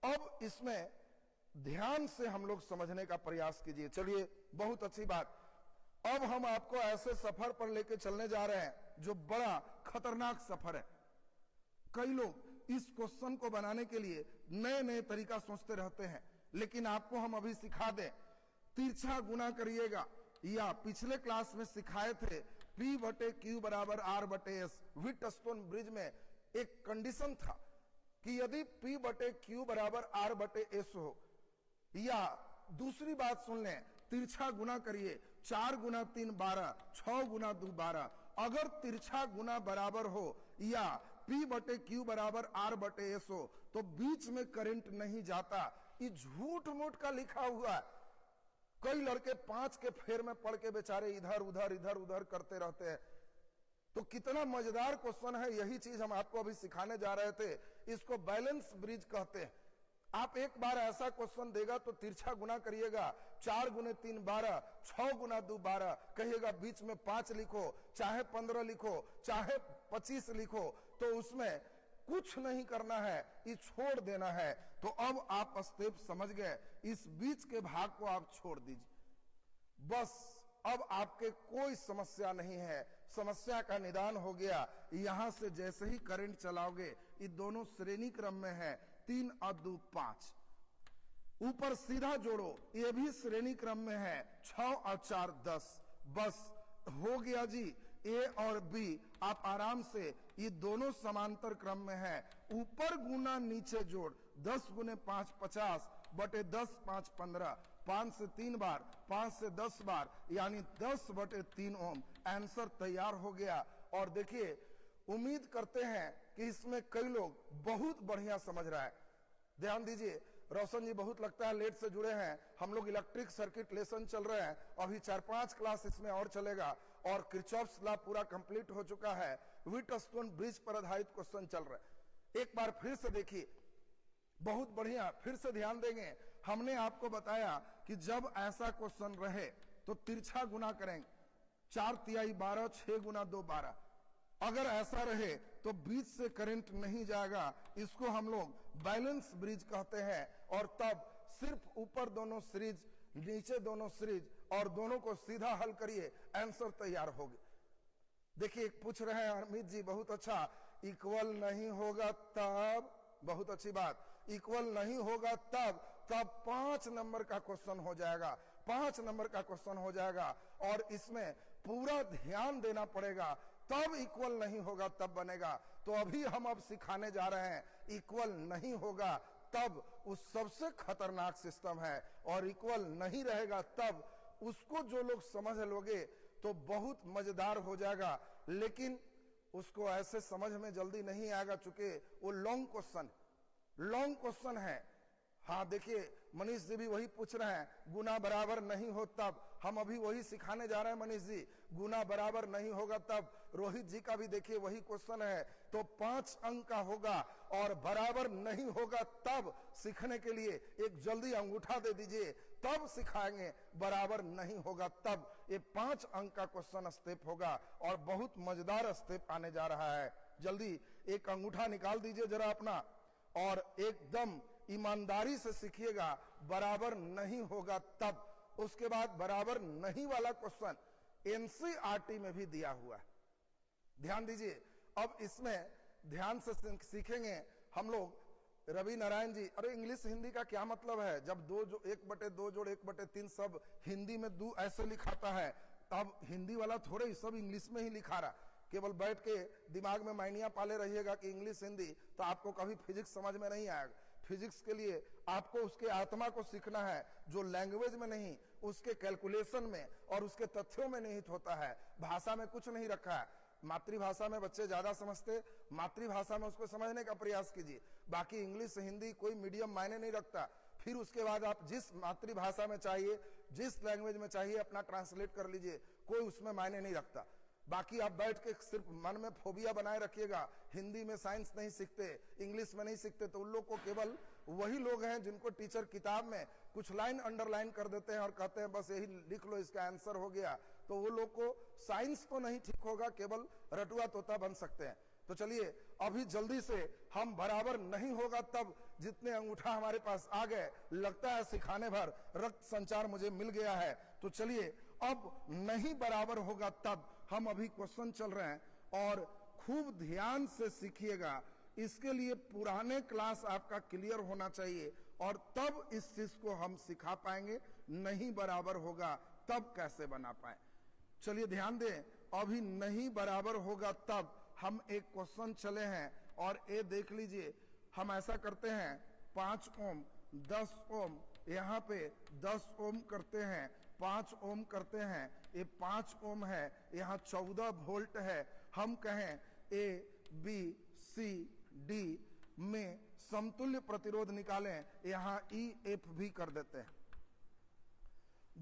अब इसमें ध्यान से हम लोग समझने का प्रयास कीजिए। चलिए बहुत अच्छी बात, अब हम आपको ऐसे सफर पर लेके चलने जा रहे हैं जो बड़ा खतरनाक सफर है। कई लोग इस क्वेश्चन को बनाने के लिए नए नए तरीका सोचते रहते हैं, लेकिन आपको हम अभी सिखा दें, तिरछा गुना करिएगा, या पिछले क्लास में सिखाए थे P/Q बराबर R/S। व्हीटस्टोन ब्रिज में एक कंडीशन था कि यदि P/Q बराबर R/S हो, या दूसरी बात सुन लें, तिरछा गुना करिए, 4 गुना 3 12, 6 गुना 2 12। अगर तिरछा गुना बराबर हो या P/Q बराबर R/S हो तो बीच में करंट नहीं जाता। ये झूठ मूठ का लिखा हुआ है। कई लड़के 5 के फेर में पढ़ के बेचारे इधर उधर करते रहते हैं। तो कितना मजेदार क्वेश्चन है, यही चीज हम आपको अभी सिखाने जा रहे थे। इसको बैलेंस ब्रिज कहते हैं। आप एक बार ऐसा क्वेश्चन देगा तो तिरछा गुना करिएगा, 4 गुने 3 12, 6 गुना 2 12, कहिएगा बीच में 5 लिखो, चाहे 15 लिखो, चाहे 25 लिखो, तो उसमें कुछ नहीं करना है, ये छोड़ देना है। तो अब आप स्टेप समझ गए, इस बीच के भाग को आप छोड़ दीजिए, बस अब आपके कोई समस्या नहीं है, समस्या का निदान हो गया। यहां से जैसे ही करंट चलाओगे, ये दोनों श्रेणी क्रम में है, 3 और 2 5, ऊपर सीधा जोड़ो, ये भी श्रेणी क्रम में है, 6 और 4 10। बस हो गया जी, ए और बी आप आराम से, ये दोनों समांतर क्रम में है, ऊपर गुना नीचे जोड़, 10 गुने 5 50 बटे 10 5 15, 5 से 3 बार, 5 से 10 बार, यानी 10 बटे 3 ओम। आंसर तैयार हो गया। और देखिए, उम्मीद करते हैं कि इसमें कई लोग बहुत बढ़िया समझ रहा है। ध्यान दीजिए, रोशन जी बहुत लगता है लेट से जुड़े हैं। हम लोग इलेक्ट्रिक सर्किट लेसन चल रहे हैं, अभी 4-5 क्लास इसमें और चलेगा और किरचॉफ्स लॉ पूरा कंप्लीट हो चुका है। व्हीटस्टोन ब्रिज पर आधारित क्वेश्चन चल रहा है। एक बार फिर से देखिए, बहुत बढ़िया, फिर से ध्यान देंगे। हमने आपको बताया कि जब ऐसा क्वेश्चन रहे तो तिरछा गुना करेंगे, 4 तिहाई 12, 6 गुना 2 12। अगर ऐसा रहे तो बीच से करंट नहीं जाएगा, इसको हम लोग बैलेंस ब्रिज कहते हैं। और तब सिर्फ ऊपर दोनों सीरीज, नीचे दोनों सीरीज और दोनों को सीधा हल करिए, आंसर तैयार होगी। देखिए एक पूछ रहे हैं अमित जी, बहुत अच्छा, इक्वल नहीं होगा तब, बहुत अच्छी बात, इक्वल नहीं होगा तब 5 नंबर का क्वेश्चन हो जाएगा, 5 नंबर का क्वेश्चन हो जाएगा और इसमें पूरा ध्यान देना पड़ेगा, तब इक्वल नहीं होगा तब बनेगा। तो अभी हम अब सिखाने जा रहे हैं इक्वल नहीं होगा तब, उस सबसे खतरनाक सिस्टम है, और इक्वल नहीं रहेगा तब उसको जो लोग समझ लोगे तो बहुत मजेदार हो जाएगा। लेकिन उसको ऐसे समझ में जल्दी नहीं आएगा, चूंकि वो लॉन्ग क्वेश्चन है। हाँ देखिए, मनीष जी भी वही पूछ रहे हैं, गुना बराबर नहीं हो तब, हम अभी वही सिखाने जा रहे हैं मनीष जी, गुना बराबर नहीं होगा तब। रोहित जी का भी देखिए वही क्वेश्चन है, तो 5 अंक का होगा और बराबर नहीं होगा तब सीखने के लिए एक जल्दी अंगूठा दे दीजिए, तब सिखाएंगे, बराबर नहीं होगा तब। ये 5 अंक का क्वेश्चन स्टेप होगा और बहुत मजेदार स्टेप आने जा रहा है। जल्दी एक अंगूठा निकाल दीजिए जरा अपना और एकदम ईमानदारी से सीखिएगा, बराबर नहीं होगा तब। उसके बाद बराबर नहीं वाला क्वेश्चन एनसीईआरटी में भी दिया हुआ है, ध्यान दीजिए। अब इसमें ध्यान से सीखेंगे हम लोग। रवि नारायण जी, अरे इंग्लिश हिंदी का क्या मतलब है, जब 1/2 जोड़ 1/3 सब हिंदी में दो ऐसे लिखाता है, तब हिंदी वाला थोड़े सब इंग्लिश में ही लिखा रहा। केवल बैठ के दिमाग में मायनिया पाले रहिएगा कि इंग्लिश हिंदी, तो आपको कभी फिजिक्स समझ में नहीं आएगा। फिजिक्स के लिए आपको उसके आत्मा को सीखना है, जो लैंग्वेज में नहीं, उसके कैलकुलेशन में और उसके तथ्यों में निहित होता है। भाषा में कुछ नहीं रखा है। मातृभाषा में बच्चे ज्यादा समझते, मातृभाषा में उसको समझने का प्रयास कीजिए। बाकी इंग्लिश हिंदी कोई मीडियम मायने नहीं रखता। फिर उसके बाद आप जिस मातृभाषा में चाहिए, जिस लैंग्वेज में चाहिए अपना ट्रांसलेट कर लीजिए, कोई उसमें मायने नहीं रखता। बाकी आप बैठ के सिर्फ मन में फोबिया बनाए रखिएगा, हिंदी में साइंस नहीं सीखते, इंग्लिश में नहीं सीखते, तो उन लोग को केवल वही लोग हैं जिनको टीचर किताब में कुछ लाइन अंडरलाइन कर देते हैं और कहते हैं बस यही लिख लो इसका आंसर हो गया, तो वो लोग को साइंस तो नहीं ठीक होगा, केवल रटुआ तोता बन सकते हैं। तो चलिए अभी जल्दी से हम बराबर नहीं होगा तब, जितने अंगूठा हमारे पास आ गए, लगता है सिखाने भर रक्त संचार मुझे मिल गया है। तो चलिए अब नहीं बराबर होगा तब, हम अभी क्वेश्चन चल रहे हैं और खूब ध्यान से सीखिएगा। इसके लिए पुराने क्लास आपका क्लियर होना चाहिए और तब इस चीज को हम सिखा पाएंगे। नहीं बराबर होगा तब कैसे बना पाए, चलिए ध्यान दें। अभी नहीं बराबर होगा तब हम एक क्वेश्चन चले हैं और ये देख लीजिए, हम ऐसा करते हैं 5 ओम 10 ओम, यहाँ पे 10 ओम करते हैं, 5 ओम करते हैं, ये 5 ओम है, यहाँ 14 वोल्ट है। हम कहें ए बी सी डी में समतुल्य प्रतिरोध निकालें, यहाँ ई एफ भी कर देते हैं।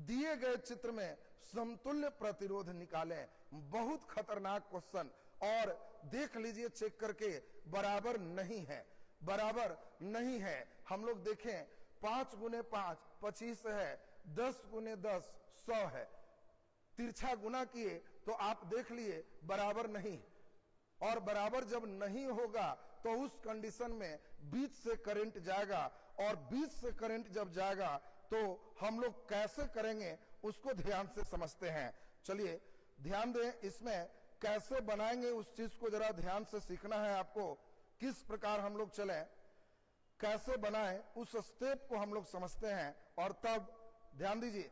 दिए गए चित्र में समतुल्य प्रतिरोध निकालें, बहुत खतरनाक क्वेश्चन। और देख लीजिए चेक करके, बराबर नहीं है, बराबर नहीं है। हम लोग देखें 5 गुने 5 25 है, 10 गुने 10 100 है। तिरछा गुना किए तो आप देख लिए बराबर नहीं, और बराबर जब नहीं होगा तो उस कंडीशन में बीच से करंट जाएगा, और बीच से करंट जब जाएगा तो हम लोग कैसे करेंगे उसको ध्यान से समझते हैं। चलिए ध्यान दें, इसमें कैसे बनाएंगे उस चीज को जरा ध्यान से सीखना है आपको। किस प्रकार हम लोग चलें, कैसे बनाएं, उस स्टेप को हम लोग समझते हैं। और तब ध्यान दीजिए,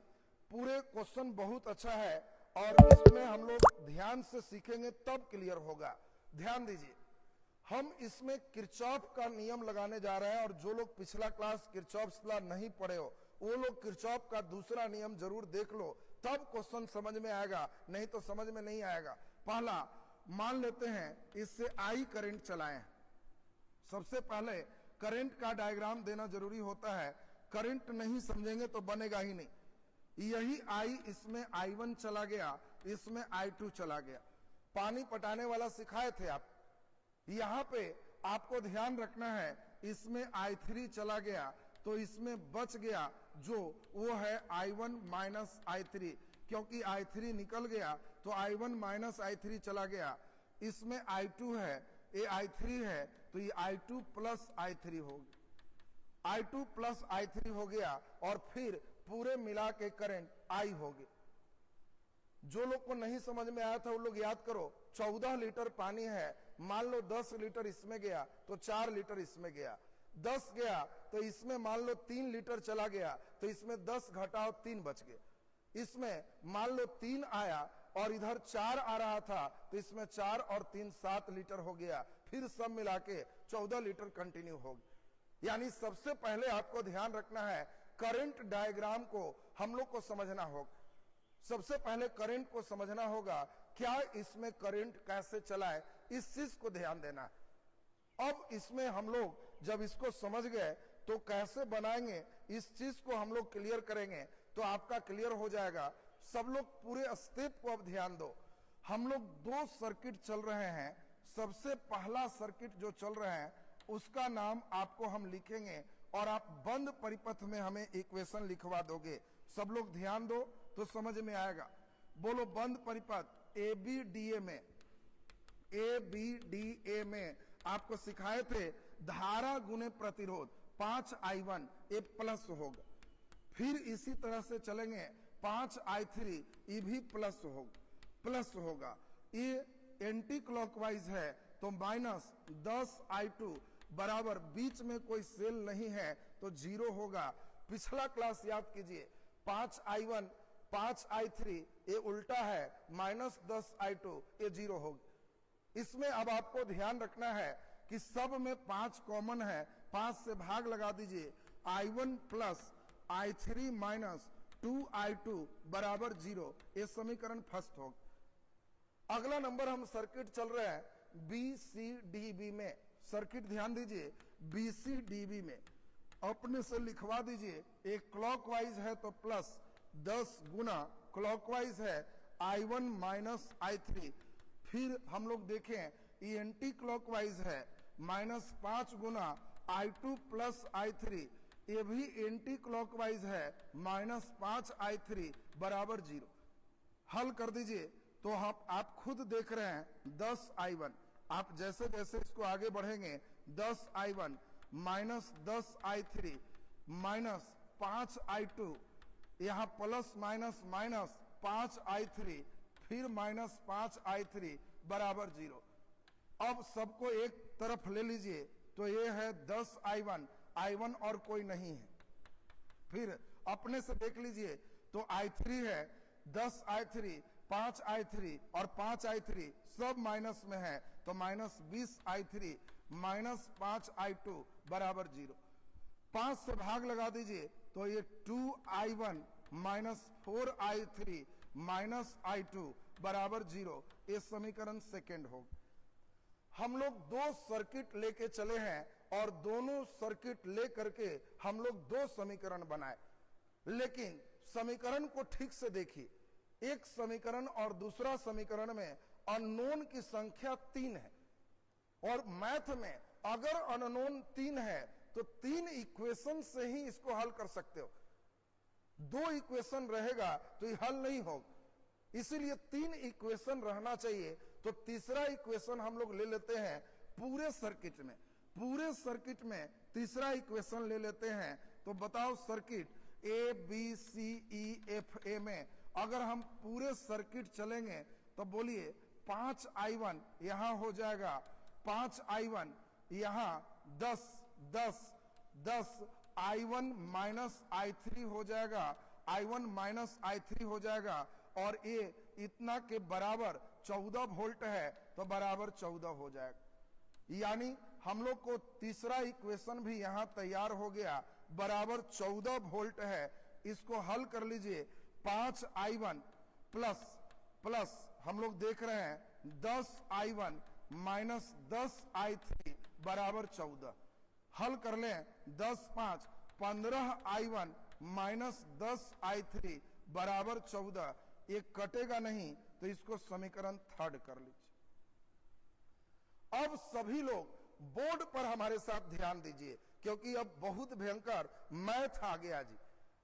पूरे क्वेश्चन बहुत अच्छा है और इसमें हम लोग ध्यान से सीखेंगे तब क्लियर होगा। ध्यान दीजिए, हम इसमें किरचॉफ का नियम लगाने जा रहे हैं, और जो लोग पिछला क्लास किरचॉफ्स लॉ नहीं पढ़े हो वो लोग किरचॉफ का दूसरा नियम जरूर देख लो, तब क्वेश्चन समझ में आएगा, नहीं तो समझ में नहीं आएगा। पहला, मान लेते हैं इससे आई करंट चलाएं, सबसे पहले करंट का डायग्राम देना जरूरी होता है। करंट नहीं समझेंगे तो बनेगा ही नहीं। यही I इसमें I1 चला गया, इसमें I2 चला गया। पानी पटाने वाला सिखाए थे आप। यहां पे आपको ध्यान रखना है, इसमें I3 चला गया तो इसमें बच गया जो वो है I1 माइनस I3, क्योंकि I3 निकल गया तो I1 माइनस I3 चला गया। इसमें I2 है, ये I3 है तो ये I2 प्लस I3 हो गया, I2 प्लस I3 हो गया और फिर पूरे मिला के करंट I हो गया। जो लोग को नहीं समझ में आया था वो लोग याद करो, 14 लीटर पानी है, मान लो 10 लीटर इसमें गया तो 4 लीटर इसमें गया, 10 गया तो इसमें मान लो 3 लीटर चला गया तो इसमें 10 घटाओ 3 बच गए। इसमें मान लो 3 आया और इधर 4 आ रहा था तो इसमें 4 और 3 7 लीटर हो गया, फिर सब मिला के 14 लीटर कंटिन्यू हो गया। यानी सबसे पहले आपको ध्यान रखना है, करंट डायग्राम को हम लोग को समझना होगा। सबसे पहले करंट को समझना होगा, क्या इसमें करंट कैसे चलाए, इस चीज को ध्यान देना। अब इसमें हम लोग जब इसको समझ गए तो कैसे बनाएंगे, इस चीज को हम लोग क्लियर करेंगे तो आपका क्लियर हो जाएगा। सब लोग पूरे स्टेप को अब ध्यान दो। हम लोग 2 सर्किट चल रहे हैं। सबसे पहला सर्किट जो चल रहा है उसका नाम आपको हम लिखेंगे और आप बंद परिपथ में हमें इक्वेशन लिखवा दोगे। सब लोग ध्यान दो तो समझ में आएगा। बोलो बंद परिपथ ABDA में, ABDA में आपको सिखाए थे धारा गुने प्रतिरोध 5I1 ये प्लस होगा। फिर इसी तरह से चलेंगे 5I3 ये भी प्लस होगा। ये एंटी क्लॉकवाइज है तो माइनस 10I2 बराबर, बीच में कोई सेल नहीं है तो 0 होगा। पिछला क्लास याद कीजिए, 5I1 5I3 ये उल्टा है, माइनस 10I2 ये 0 होगा। इसमें अब आपको ध्यान रखना है कि सब में 5 कॉमन है, 5 से भाग लगा दीजिए। I1 plus I3 minus 2I2 बराबर 0, ये समीकरण फर्स्ट होगा। अगला नंबर हम सर्किट चल रहे हैं BCDB में। सर्किट ध्यान दीजिए, BCDB में अपने से लिखवा दीजिए। एक क्लॉकवाइज है तो प्लस 10 गुना क्लॉकवाइज है I1 माइनस I3। फिर हम लोग देखें ये एंटी क्लॉकवाइज है, माइनस 5 गुना I2 प्लस I3। ये भी एंटी क्लॉकवाइज है, माइनस 5I3 बराबर 0। हल कर दीजिए तो आप खुद देख रहे हैं 10I1। आप जैसे जैसे इसको आगे बढ़ेंगे 10I1 minus 10I3 minus 5I2, यहां प्लस माइनस माइनस 5I3 फिर माइनस 5I3 बराबर 0। अब सबको एक तरफ ले लीजिए तो ये है 10I1, I1 और कोई नहीं है। फिर अपने से देख लीजिए तो I3 है, 10I3 5I3 और 5I3 सब माइनस में है तो माइनस 20I3 माइनस 5I2 बराबर 0। 5 से भाग लगा दीजिए तो ये 2I1 minus 4I3 minus I2 बराबर 0। ये समीकरण सेकेंड होगा। हम लोग 2 सर्किट लेके चले हैं और दोनों सर्किट ले करके हम लोग 2 समीकरण बनाए, लेकिन समीकरण को ठीक से देखिए। एक समीकरण और दूसरा समीकरण में अननोन की संख्या 3 है और मैथ में अगर अननोन 3 है तो 3 इक्वेशन से ही इसको हल कर सकते हो। 2 इक्वेशन रहेगा तो ये हल नहीं होगा, इसीलिए 3 इक्वेशन रहना चाहिए। तो तीसरा इक्वेशन हम लोग ले लेते हैं पूरे सर्किट में तीसरा इक्वेशन ले लेते हैं। तो बताओ सर्किट ABCEFA में अगर हम पूरे सर्किट चलेंगे तो बोलिए 5I1 यहां हो जाएगा, 5I1 यहां 10 I1 माइनस I3 हो जाएगा, I1 माइनस I3 हो जाएगा और ये इतना के बराबर 14 वोल्ट है तो बराबर 14 हो जाएगा। यानी हम लोग को तीसरा इक्वेशन भी यहां तैयार हो गया, बराबर 14 वोल्ट है। इसको हल कर लीजिए। 5I1 प्लस हम लोग देख रहे हैं 10I1 माइनस 10I3 बराबर 14। हल कर लें 10 5 15i1 माइनस 10i3 बराबर 14। एक कटेगा नहीं तो इसको समीकरण थर्ड कर लीजिए। अब सभी लोग बोर्ड पर हमारे साथ ध्यान दीजिए, क्योंकि अब बहुत भयंकर मैथ आ गया जी।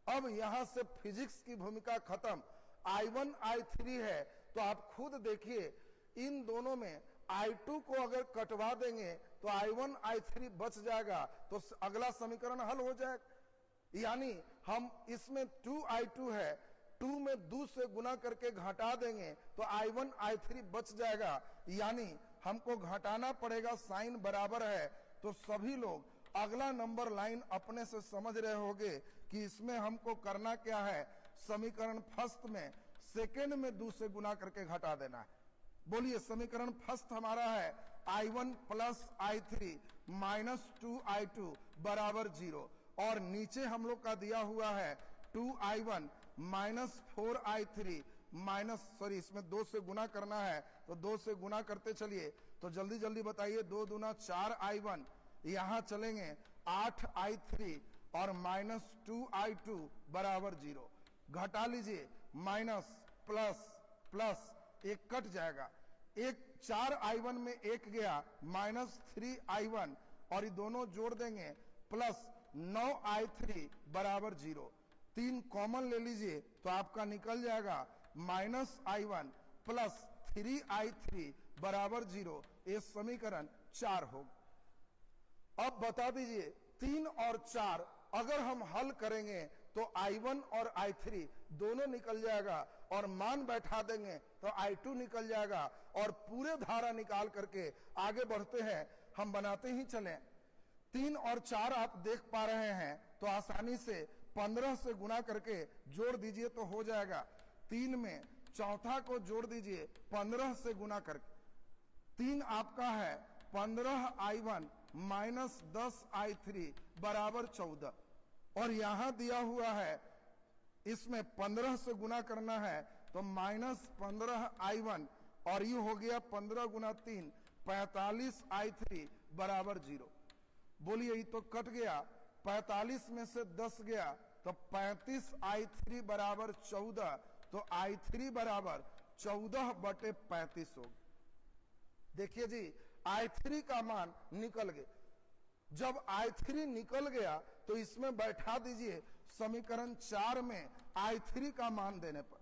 अब यहां से फिजिक्स की भूमिका खत्म, I1 I3 है। तो आप खुद देखिए, इन दोनों में I2 को अगर कटवा देंगे तो I1 I3 बच जाएगा, तो अगला समीकरण हल हो जाएगा। यानी हम इसमें 2I2 है, 2 में 2 से गुना करके घटा देंगे तो I1 I3 बच जाएगा। यानी हमको घटाना पड़ेगा, साइन बराबर है। तो सभी लोग अगला नंबर लाइन अपने से समझ रहे होंगे कि इसमें हमको करना क्या है। समीकरण फर्स्ट में सेकेंड में 2 से गुना करके घटा देना है। बोलिए, समीकरण फर्स्ट हमारा है I1 plus I3 minus 2I2 बराबर 0। और नीचे हम लोग का दिया हुआ है 2I1 minus 4I3 minus, sorry इसमें 2 से गुना करना है, तो 2 से गुना करते चलिए। तो जल्दी जल्दी बताइए, 2 दूना 4I1, यहां चलेंगे 8I3 और माइनस 2I2 बराबर 0। घटा लीजिए, माइनस प्लस प्लस, एक कट जाएगा, एक 4I1 में एक गया, माइनस 3I1 और ये दोनों जोड़ देंगे प्लस 9I3 बराबर 0। 3 कॉमन ले लीजिए तो आपका निकल जाएगा माइनस I1 प्लस 3I3 बराबर 0। ये समीकरण 4 होगा। अब बता दीजिए, 3 और 4 अगर हम हल करेंगे तो I1 और I3 दोनों निकल जाएगा और मान बैठा देंगे तो I2 निकल जाएगा। और पूरे धारा निकाल करके आगे बढ़ते हैं, हम बनाते ही चलें। 3 और 4 आप देख पा रहे हैं, तो आसानी से 15 से गुना करके जोड़ दीजिए तो हो जाएगा। 3 में चौथा को जोड़ दीजिए 15 से गुना करके। 3 आपका है 15I1 माइनस 10I3 बराबर 14। और यहां दिया हुआ है, इसमें 15 से गुना करना है तो माइनस 15I1 और ये हो गया 15 गुना 3 45I3 बराबर 0। बोलिए, ये तो कट गया, 45 में से 10 गया तो 35I3 बराबर 14। तो I3 बराबर 14/35 होगा। देखिए जी, I3 का मान निकल गया। जब I3 निकल गया तो इसमें बैठा दीजिए समीकरण 4 में I3 का मान देने पर,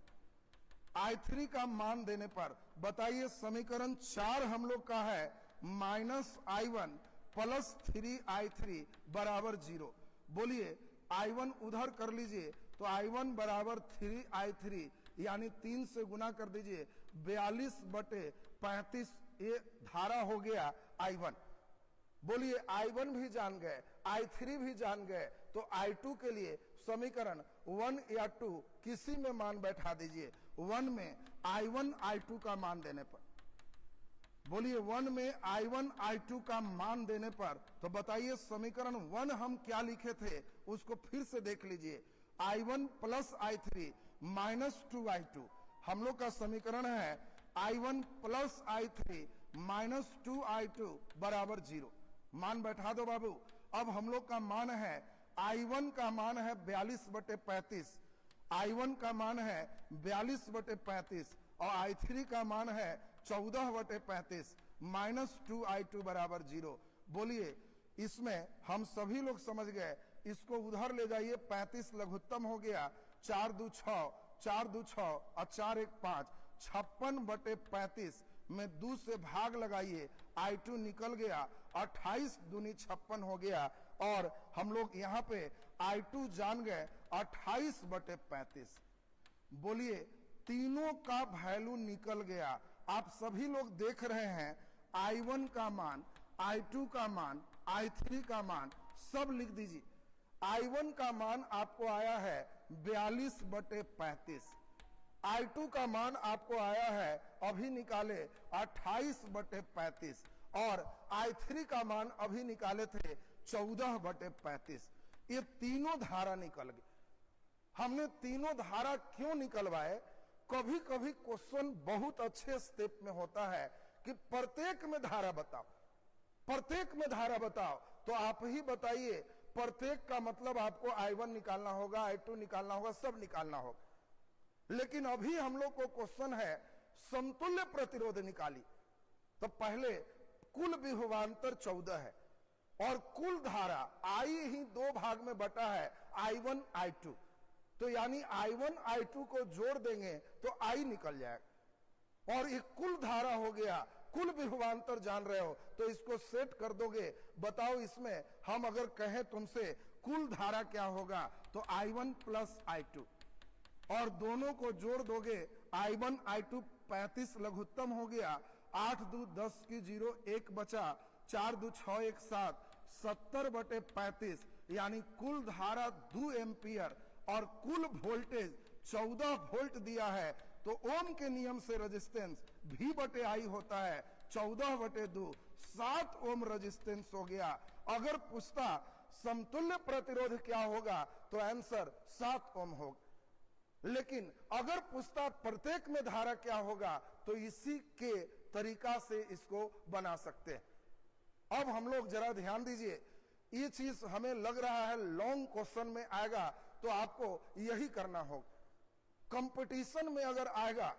I3 का मान देने पर बताइए, समीकरण 4 हम लोग का है माइनस I1 प्लस 3I3 बराबर 0। बोलिए, I1 उधर कर लीजिए तो I1 बराबर 3I3 यानी 3 से गुना कर दीजिए 42/35। ये धारा हो गया I1। बोलिए, I1 भी जान गए, I3 भी जान गए, तो I2 के लिए समीकरण 1 या 2 किसी में मान बैठा दीजिए। 1 में I1 I2 का मान देने पर, बोलिए 1 में I1 I2 का मान देने पर, तो बताइए समीकरण 1 हम क्या लिखे थे उसको फिर से देख लीजिए। I1 plus I3 minus 2I2। हम लोग का समीकरण है I1 plus I3 minus 2I2 बराबर 0। मान बैठा दो बाबू। अब हम लोग का मान है, I1 का मान है 42/35, I1 का मान है 42/35 और I3 का मान है 14/35 माइनस 2I2 बराबर 0। बोलिए, इसमें हम सभी लोग समझ गए, इसको उधर ले जाइए, 35 लघुत्तम हो गया, 4 2 6, 4 2 6 और 4 1 5, 56/35 में 2 से भाग लगाइए, I2 निकल गया, 28 दूनी 56 हो गया। और हम लोग यहाँ पे I2 जान गए 28/35। बोलिए, तीनों का वैल्यू निकल गया। आप सभी लोग देख रहे हैं, I1 का मान, I2 का मान, I3 का मान सब लिख दीजिए। I1 का मान आपको आया है 42/35, I2 का मान आपको आया है, अभी निकाले 28/35 और I3 का मान अभी निकाले थे 14/35। ये तीनों धारा निकल गई। हमने तीनों धारा क्यों निकलवाए? कभी कभी क्वेश्चन बहुत अच्छे स्टेप में होता है कि प्रत्येक में धारा बताओ। प्रत्येक में धारा बताओ, तो आप ही बताइए प्रत्येक का मतलब आपको I1 निकालना होगा, I2 निकालना होगा, सब निकालना होगा। लेकिन अभी हम लोग को क्वेश्चन है समतुल्य प्रतिरोध निकाली, तो पहले कुल विभवांतर 14 है और कुल धारा I ही दो भाग में बटा है I1 I2, तो यानी I1 I2 को जोड़ देंगे तो I निकल जाएगा और एक कुल धारा हो गया। कुल विभवांतर जान रहे हो तो इसको सेट कर दोगे। बताओ इसमें हम अगर कहें तुमसे कुल धारा क्या होगा, तो I1 प्लस I2 और दोनों को जोड़ दोगे I1 I2 35 लघुत्तम हो गया, 8 दू 10 की 0 1 बचा, 4 दू 6 1 7, 70/35 यानी कुल धारा 2 एम्पियर और कुल वोल्टेज 14 वोल्ट दिया है। तो ओम के नियम से रेजिस्टेंस V/I होता है 14/2, 7 ओम रेजिस्टेंस हो गया। अगर पूछता समतुल्य प्रतिरोध क्या होगा तो आंसर 7 ओम होगा। लेकिन अगर पूछता प्रत्येक में धारा क्या होगा तो इसी के तरीका से इसको बना सकते हैं। अब हम लोग जरा ध्यान दीजिए, ये चीज हमें लग रहा है लॉन्ग क्वेश्चन में आएगा तो आपको यही करना होगा। कंपटीशन में अगर आएगा,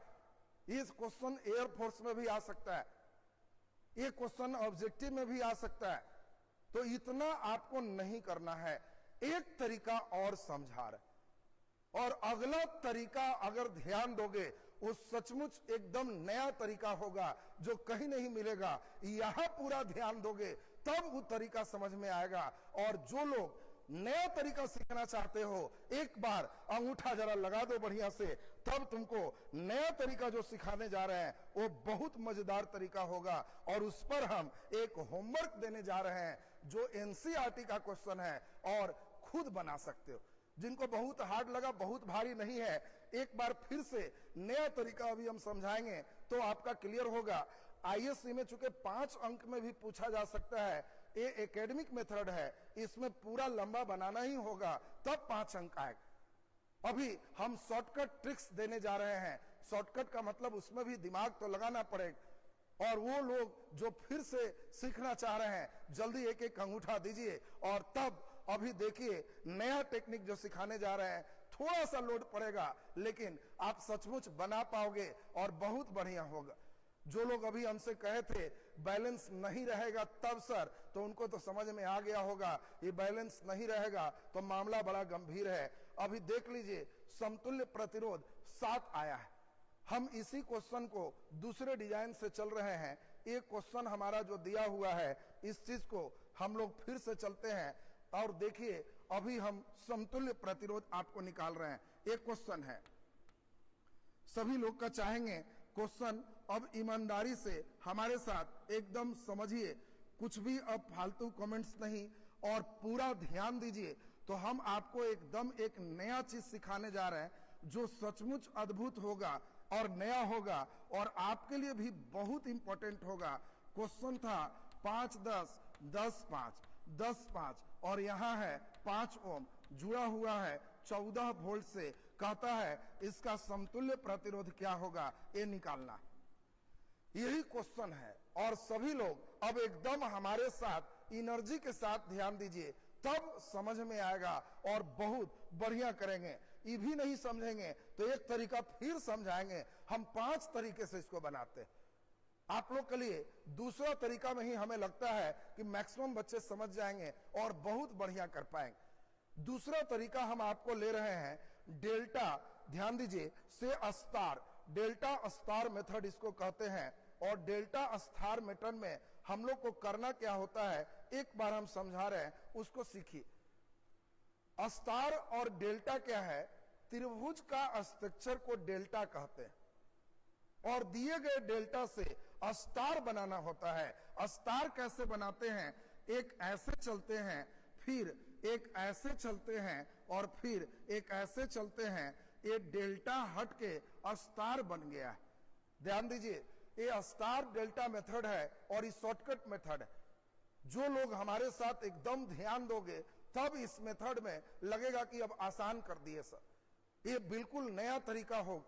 ये क्वेश्चन एयरफोर्स में भी आ सकता है, ये क्वेश्चन ऑब्जेक्टिव में भी आ सकता है, तो इतना आपको नहीं करना है। एक तरीका और समझा रहे और अगला तरीका अगर ध्यान दोगे वो सचमुच एकदम नया तरीका होगा जो कहीं नहीं मिलेगा। यहां पूरा ध्यान दोगे तब वो तरीका समझ में आएगा। और जो लोग नया तरीका सीखना चाहते हो, एक बार अंगूठा जरा लगा दो बढ़िया से, तब तुमको नया तरीका जो सिखाने जा रहे हैं वो बहुत मजेदार तरीका होगा। और उस पर हम एक होमवर्क देने जा रहे हैं जो एनसीईआरटी का क्वेश्चन है और खुद बना सकते हो। जिनको बहुत हार्ड लगा, बहुत भारी नहीं है, एक बार फिर से नया तरीका अभी हम समझाएंगे तो आपका क्लियर होगा। आईएससी में चूंकि 5 अंक में भी पूछा जा सकता है, ये एकेडमिक मेथड है, इसमें पूरा लंबा बनाना ही होगा तब 5 अंक आएगा। अभी हम शॉर्टकट ट्रिक्स देने जा रहे हैं। शॉर्टकट का मतलब उसमें भी दिमाग तो लगाना पड़ेगा। और वो लोग जो फिर से सीखना चाह रहे हैं जल्दी एक एक अंगूठा दीजिए। और तब अभी देखिए नया टेक्निक जो सिखाने जा रहे हैं, थोड़ा सा लोड पड़ेगा लेकिन आप सचमुच बना पाओगे और बहुत बढ़िया होगा। जो लोग अभी हमसे कहे थे बैलेंस नहीं रहेगा तब सर, तो उनको तो समझ में आ गया होगा ये बैलेंस नहीं रहेगा तो मामला बड़ा गंभीर है। अभी देख लीजिए समतुल्य प्रतिरोध 7 आया है। हम इसी क्वेश्चन को दूसरे डिजाइन से चल रहे हैं। एक क्वेश्चन हमारा जो दिया हुआ है इस चीज को हम लोग फिर से चलते हैं और देखिए अभी हम समतुल्य प्रतिरोध आपको निकाल रहे हैं। एक क्वेश्चन है, सभी लोग का चाहेंगे क्वेश्चन अब ईमानदारी से हमारे साथ एकदम समझिए, कुछ भी अब फालतू कमेंट्स नहीं और पूरा ध्यान दीजिए। तो हम आपको एकदम एक नया चीज सिखाने जा रहे हैं जो सचमुच अद्भुत होगा और नया होगा और आपके लिए भी बहुत इंपॉर्टेंट होगा। क्वेश्चन था 5 10 10 5 10 5 और यहाँ है 5 ओम जुड़ा हुआ है 14 वोल्ट से। कहता है इसका समतुल्य प्रतिरोध क्या होगा, ये निकालना। यही क्वेश्चन है और सभी लोग अब एकदम हमारे साथ एनर्जी के साथ ध्यान दीजिए, तब समझ में आएगा और बहुत बढ़िया करेंगे। ये भी नहीं समझेंगे तो एक तरीका फिर समझाएंगे। हम 5 तरीके से इसको बनाते हैं आप लोग के लिए। दूसरा तरीका में ही हमें लगता है कि मैक्सिमम बच्चे समझ जाएंगे और बहुत बढ़िया कर पाएंगे। दूसरा तरीका हम आपको ले रहे हैं डेल्टा, ध्यान दीजिए, से अस्तार। डेल्टा अस्तार मेथड इसको कहते हैं। और डेल्टा अस्तार मेथड में हम लोग को करना क्या होता है, एक बार हम समझा रहे हैं, उसको सीखिए। अस्तार और डेल्टा क्या है, त्रिभुज का स्ट्रक्चर को डेल्टा कहते हैं और दिए गए डेल्टा से अस्तार बनाना होता है। अस्तार कैसे बनाते हैं, एक ऐसे चलते हैं, फिर एक ऐसे चलते हैं और फिर एक ऐसे चलते हैं। ये डेल्टा हट के अस्तार बन गया है। ध्यान दीजिए, ये अस्तार डेल्टा मेथड है और ये शॉर्टकट मेथड है। जो लोग हमारे साथ एकदम ध्यान दोगे तब इस मेथड में लगेगा कि अब आसान कर दिए सर, ये बिल्कुल नया तरीका हो।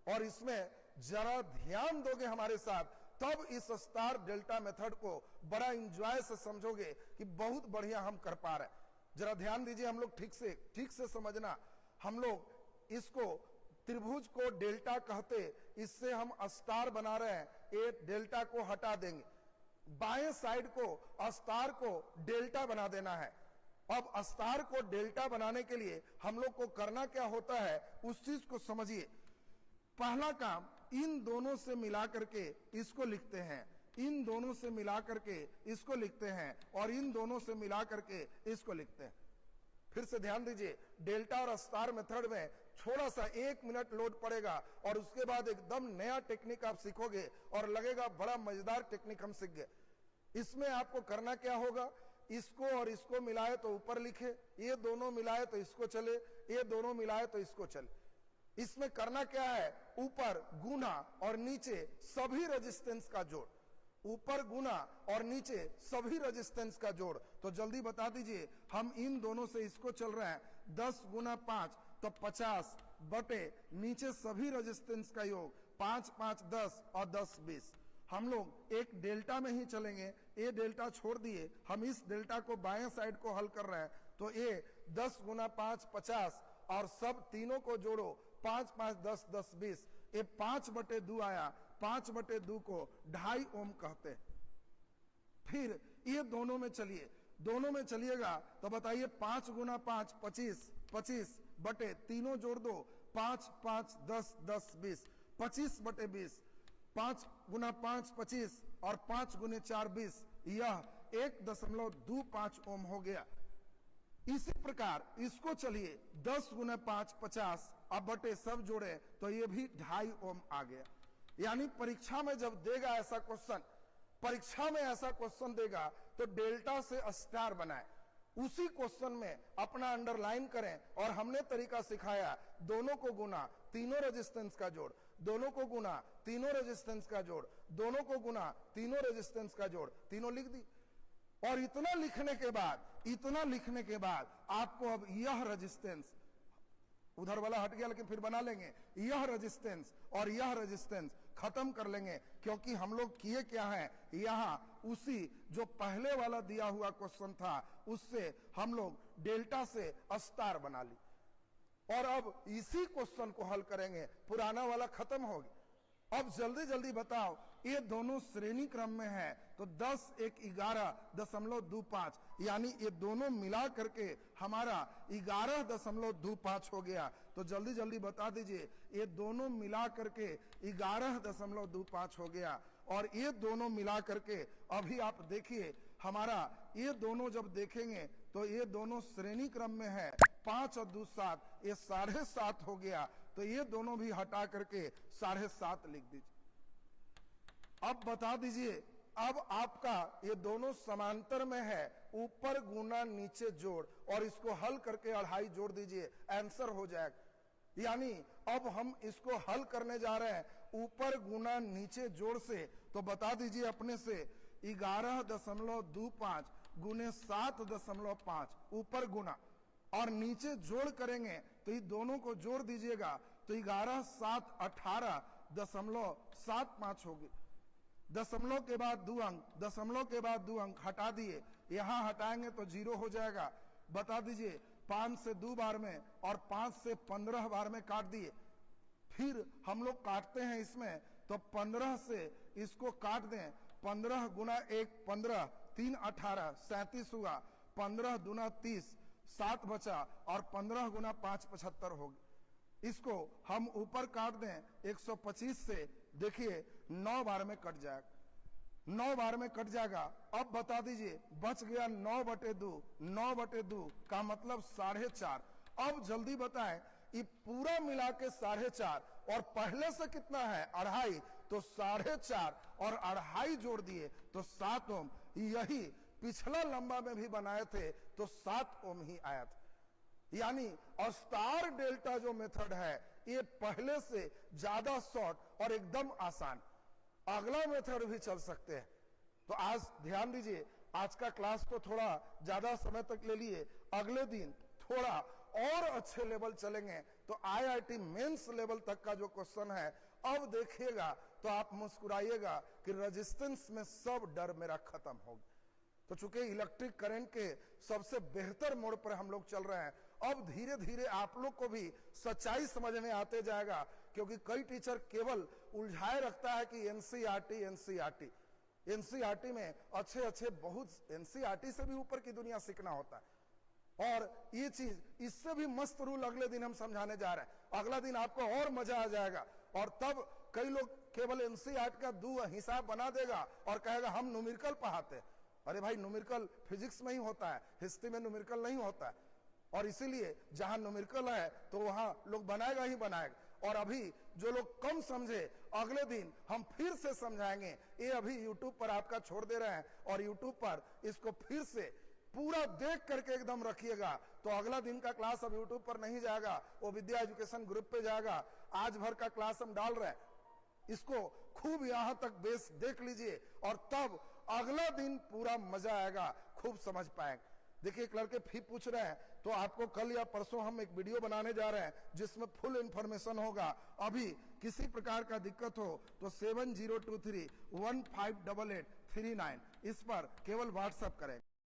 और इसमें जरा ध्यान दोगे हमारे साथ तब इस स्टार डेल्टा मेथड को बड़ा एंजॉय से समझोगे कि बहुत बढ़िया हम कर पा रहे हैं। जरा ध्यान दीजिए, हम लोग ठीक से समझना। हम लोग इसको त्रिभुज को डेल्टा कहते, इससे हम स्टार बना रहे हैं, ये डेल्टा को हटा देंगे, बाएं साइड को स्टार को डेल्टा बना देना है। अब स्टार को डेल्टा बनाने के लिए हम लोग को करना क्या होता है, उस चीज को समझिए। पहला काम, इन दोनों से मिला करके इसको लिखते हैं, इन दोनों से मिला करके इसको लिखते हैं, और इन दोनों से मिला करके इसको लिखते हैं। फिर से ध्यान दीजिए, डेल्टा और स्टार मेथड में थोड़ा सा 1 मिनट लोड पड़ेगा और उसके बाद एकदम नया टेक्निक आप सीखोगे और लगेगा बड़ा मजेदार टेक्निक हम सीख गए। इसमें आपको करना क्या होगा, इसको और इसको मिलाए तो ऊपर लिखे, ये दोनों मिलाए तो इसको चले, ये दोनों मिलाए तो इसको चले। इसमें करना क्या है, ऊपर गुना और नीचे सभी रेजिस्टेंस का जोड़, ऊपर गुना और नीचे सभी रेजिस्टेंस का जोड़। तो जल्दी बता दीजिए, हम इन दोनों से इसको चल रहे हैं, 10 गुना 5 तो 50 बटे नीचे सभी रेजिस्टेंस का योग, 5 5 10 और 10 20। हम लोग एक डेल्टा में ही चलेंगे, ये डेल्टा छोड़ दिए, हम इस डेल्टा को बाएं साइड को हल कर रहे हैं। तो ये 10 गुना 5 50 और सब तीनों को जोड़ो, 5 5 10 10 20, ये 5 बटे 2 आया, 5 बटे 2 को 2.5 ओम कहते हैं। फिर ये दोनों में चलिए, दोनों में चलिएगा तो बताइए, 5 गुना 5 25 25 बटे तीनों जोड़ दो, 5 5 10 10 20, 25 बटे 20, 5 गुना 5 25 और 5 गुने 4 20, यह 1.25 ओम हो गया। इसी प्रकार इसको चलिए 10 गुना 5 50, अब बटे सब जोड़े तो ये भी 2.5 ओम आ गया। यानी परीक्षा में जब देगा ऐसा क्वेश्चन, परीक्षा में ऐसा क्वेश्चन देगा तो डेल्टा से स्टार बनाए, उसी क्वेश्चन में अपना अंडरलाइन करें। और हमने तरीका सिखाया, दोनों को गुना, तीनों रेजिस्टेंस का जोड़, दोनों को गुना, तीनों रेजिस्टेंस का जोड़, दोनों को गुना, तीनों रेजिस्टेंस का जोड़, तीनों लिख दी। और इतना लिखने के बाद आपको अब यह रेजिस्टेंस, उधर वाला हट गया लेकिन फिर बना लेंगे, यह रेजिस्टेंस और यह रेजिस्टेंस खत्म कर लेंगे। क्योंकि हम लोग किए क्या है, यहां उसी जो पहले वाला दिया हुआ क्वेश्चन था उससे हम लोग डेल्टा से स्टार बना ली, और अब इसी क्वेश्चन को हल करेंगे, पुराना वाला खत्म हो गया। अब जल्दी जल्दी बताओ, ये दोनों श्रेणी क्रम में है तो 10 1 11.25, यानी ये दोनों मिला करके हमारा 11.25 हो गया। तो जल्दी जल्दी बता दीजिए, ये दोनों मिला करके 11.25 हो गया। और ये दोनों मिला करके अभी आप देखिए, हमारा ये दोनों जब देखेंगे तो ये दोनों श्रेणी क्रम में है, 5 और 2 7, ये 7.5 हो गया। तो ये दोनों भी हटा करके 7.5 लिख दीजिए। अब बता दीजिए, अब आपका ये दोनों समांतर में है, ऊपर गुना नीचे जोड़, और इसको हल करके 2.5 जोड़ दीजिए, आंसर हो जाएगा। यानी अब हम इसको हल करने जा रहे हैं ऊपर गुना नीचे जोड़ से। तो बता दीजिए अपने से, 11.25 गुने 7.5, ऊपर गुना और नीचे जोड़ करेंगे तो ये दोनों को जोड़ दीजिएगा तो 11 7 18.75 होगी। दशमलव के बाद 2 अंक, दशमलव के बाद 2 अंक हटा दिए, यहां हटाएंगे तो 0 हो जाएगा। बता दीजिए, 5 से 2 बार में और 5 से 15 बार में काट दिए। फिर हम लोग काटते हैं इसमें, तो 15 से इसको काट दें, 15 गुना 1 15, 3 18 37 हुआ, 15 दूना 30, 7 बचा, और 15 गुना 5 75 होगी। इसको हम ऊपर काट दें 125 से, देखिए 9 बार में कट जाएगा, 9 बार में कट जाएगा। अब बता दीजिए, बच गया 9/2, 9/2 का मतलब 4.5। अब जल्दी बताएं, ये पूरा मिला के 4.5, और पहले से कितना है 2.5, तो 4.5 और 2.5 जोड़ दिए तो 7 ओम। यही पिछला लंबा में भी बनाए थे तो 7 ओम ही आया था। यानी स्टार डेल्टा जो मेथड है ये पहले से ज्यादा शॉर्ट और एकदम आसान। अगला मेथड भी चल सकते हैं। तो आज ध्यान दीजिए, आज का क्लास तो थोड़ा ज्यादा समय तक ले लिए, अगले दिन थोड़ा और अच्छे लेवल चलेंगे तो IIT मेंस लेवल तक का जो क्वेश्चन है, अब देखिएगा तो आप मुस्कुराइएगा कि रेजिस्टेंस में सब डर मेरा खत्म हो गया। तो चूंकि इलेक्ट्रिक करंट के सबसे बेहतर मोड़ पर हम लोग चल रहे हैं, अब धीरे धीरे आप लोग को भी सच्चाई समझ में आते जाएगा, क्योंकि कई टीचर केवल उलझाए रखता है कि एनसीईआरटी एनसीईआरटी एनसीईआरटी में अच्छे बहुत एनसीईआरटी से भी ऊपर की दुनिया सीखना होता है। और ये चीज इससे भी मस्त रूल अगले दिन हम समझाने जा रहे हैं। अगला दिन आपको और मजा आ जाएगा। और तब कई लोग केवल एनसीईआरटी का 2 हिसाब बना देगा और कहेगा हम न्यूमेरिकल पढ़ाते हैं। अरे भाई, न्यूमेरिकल फिजिक्स में ही होता है, हिस्ट्री में न्यूमेरिकल नहीं होता है। और इसीलिए जहां न्यूमेरिकल है तो वहां लोग बनाएगा ही बनाएगा। और अभी जो लोग कम समझे, अगले दिन हम फिर से समझाएंगे। ये अभी यूट्यूब पर आपका छोड़ दे रहे हैं, और यूट्यूब पर इसको फिर से पूरा देख करके एकदम रखिएगा। तो अगला दिन का क्लास अब यूट्यूब पर नहीं जाएगा, वो विद्या एजुकेशन ग्रुप पे जाएगा। आज भर का क्लास हम डाल रहे हैं, इसको खूब यहां तक बेस देख लीजिए, और तब अगला दिन पूरा मजा आएगा, खूब समझ पाएंगे। देखिए, एक लड़के फी पूछ रहे हैं, तो आपको कल या परसों हम एक वीडियो बनाने जा रहे हैं जिसमें फुल इंफॉर्मेशन होगा। अभी किसी प्रकार का दिक्कत हो तो 7023158839 इस पर केवल व्हाट्सएप करें।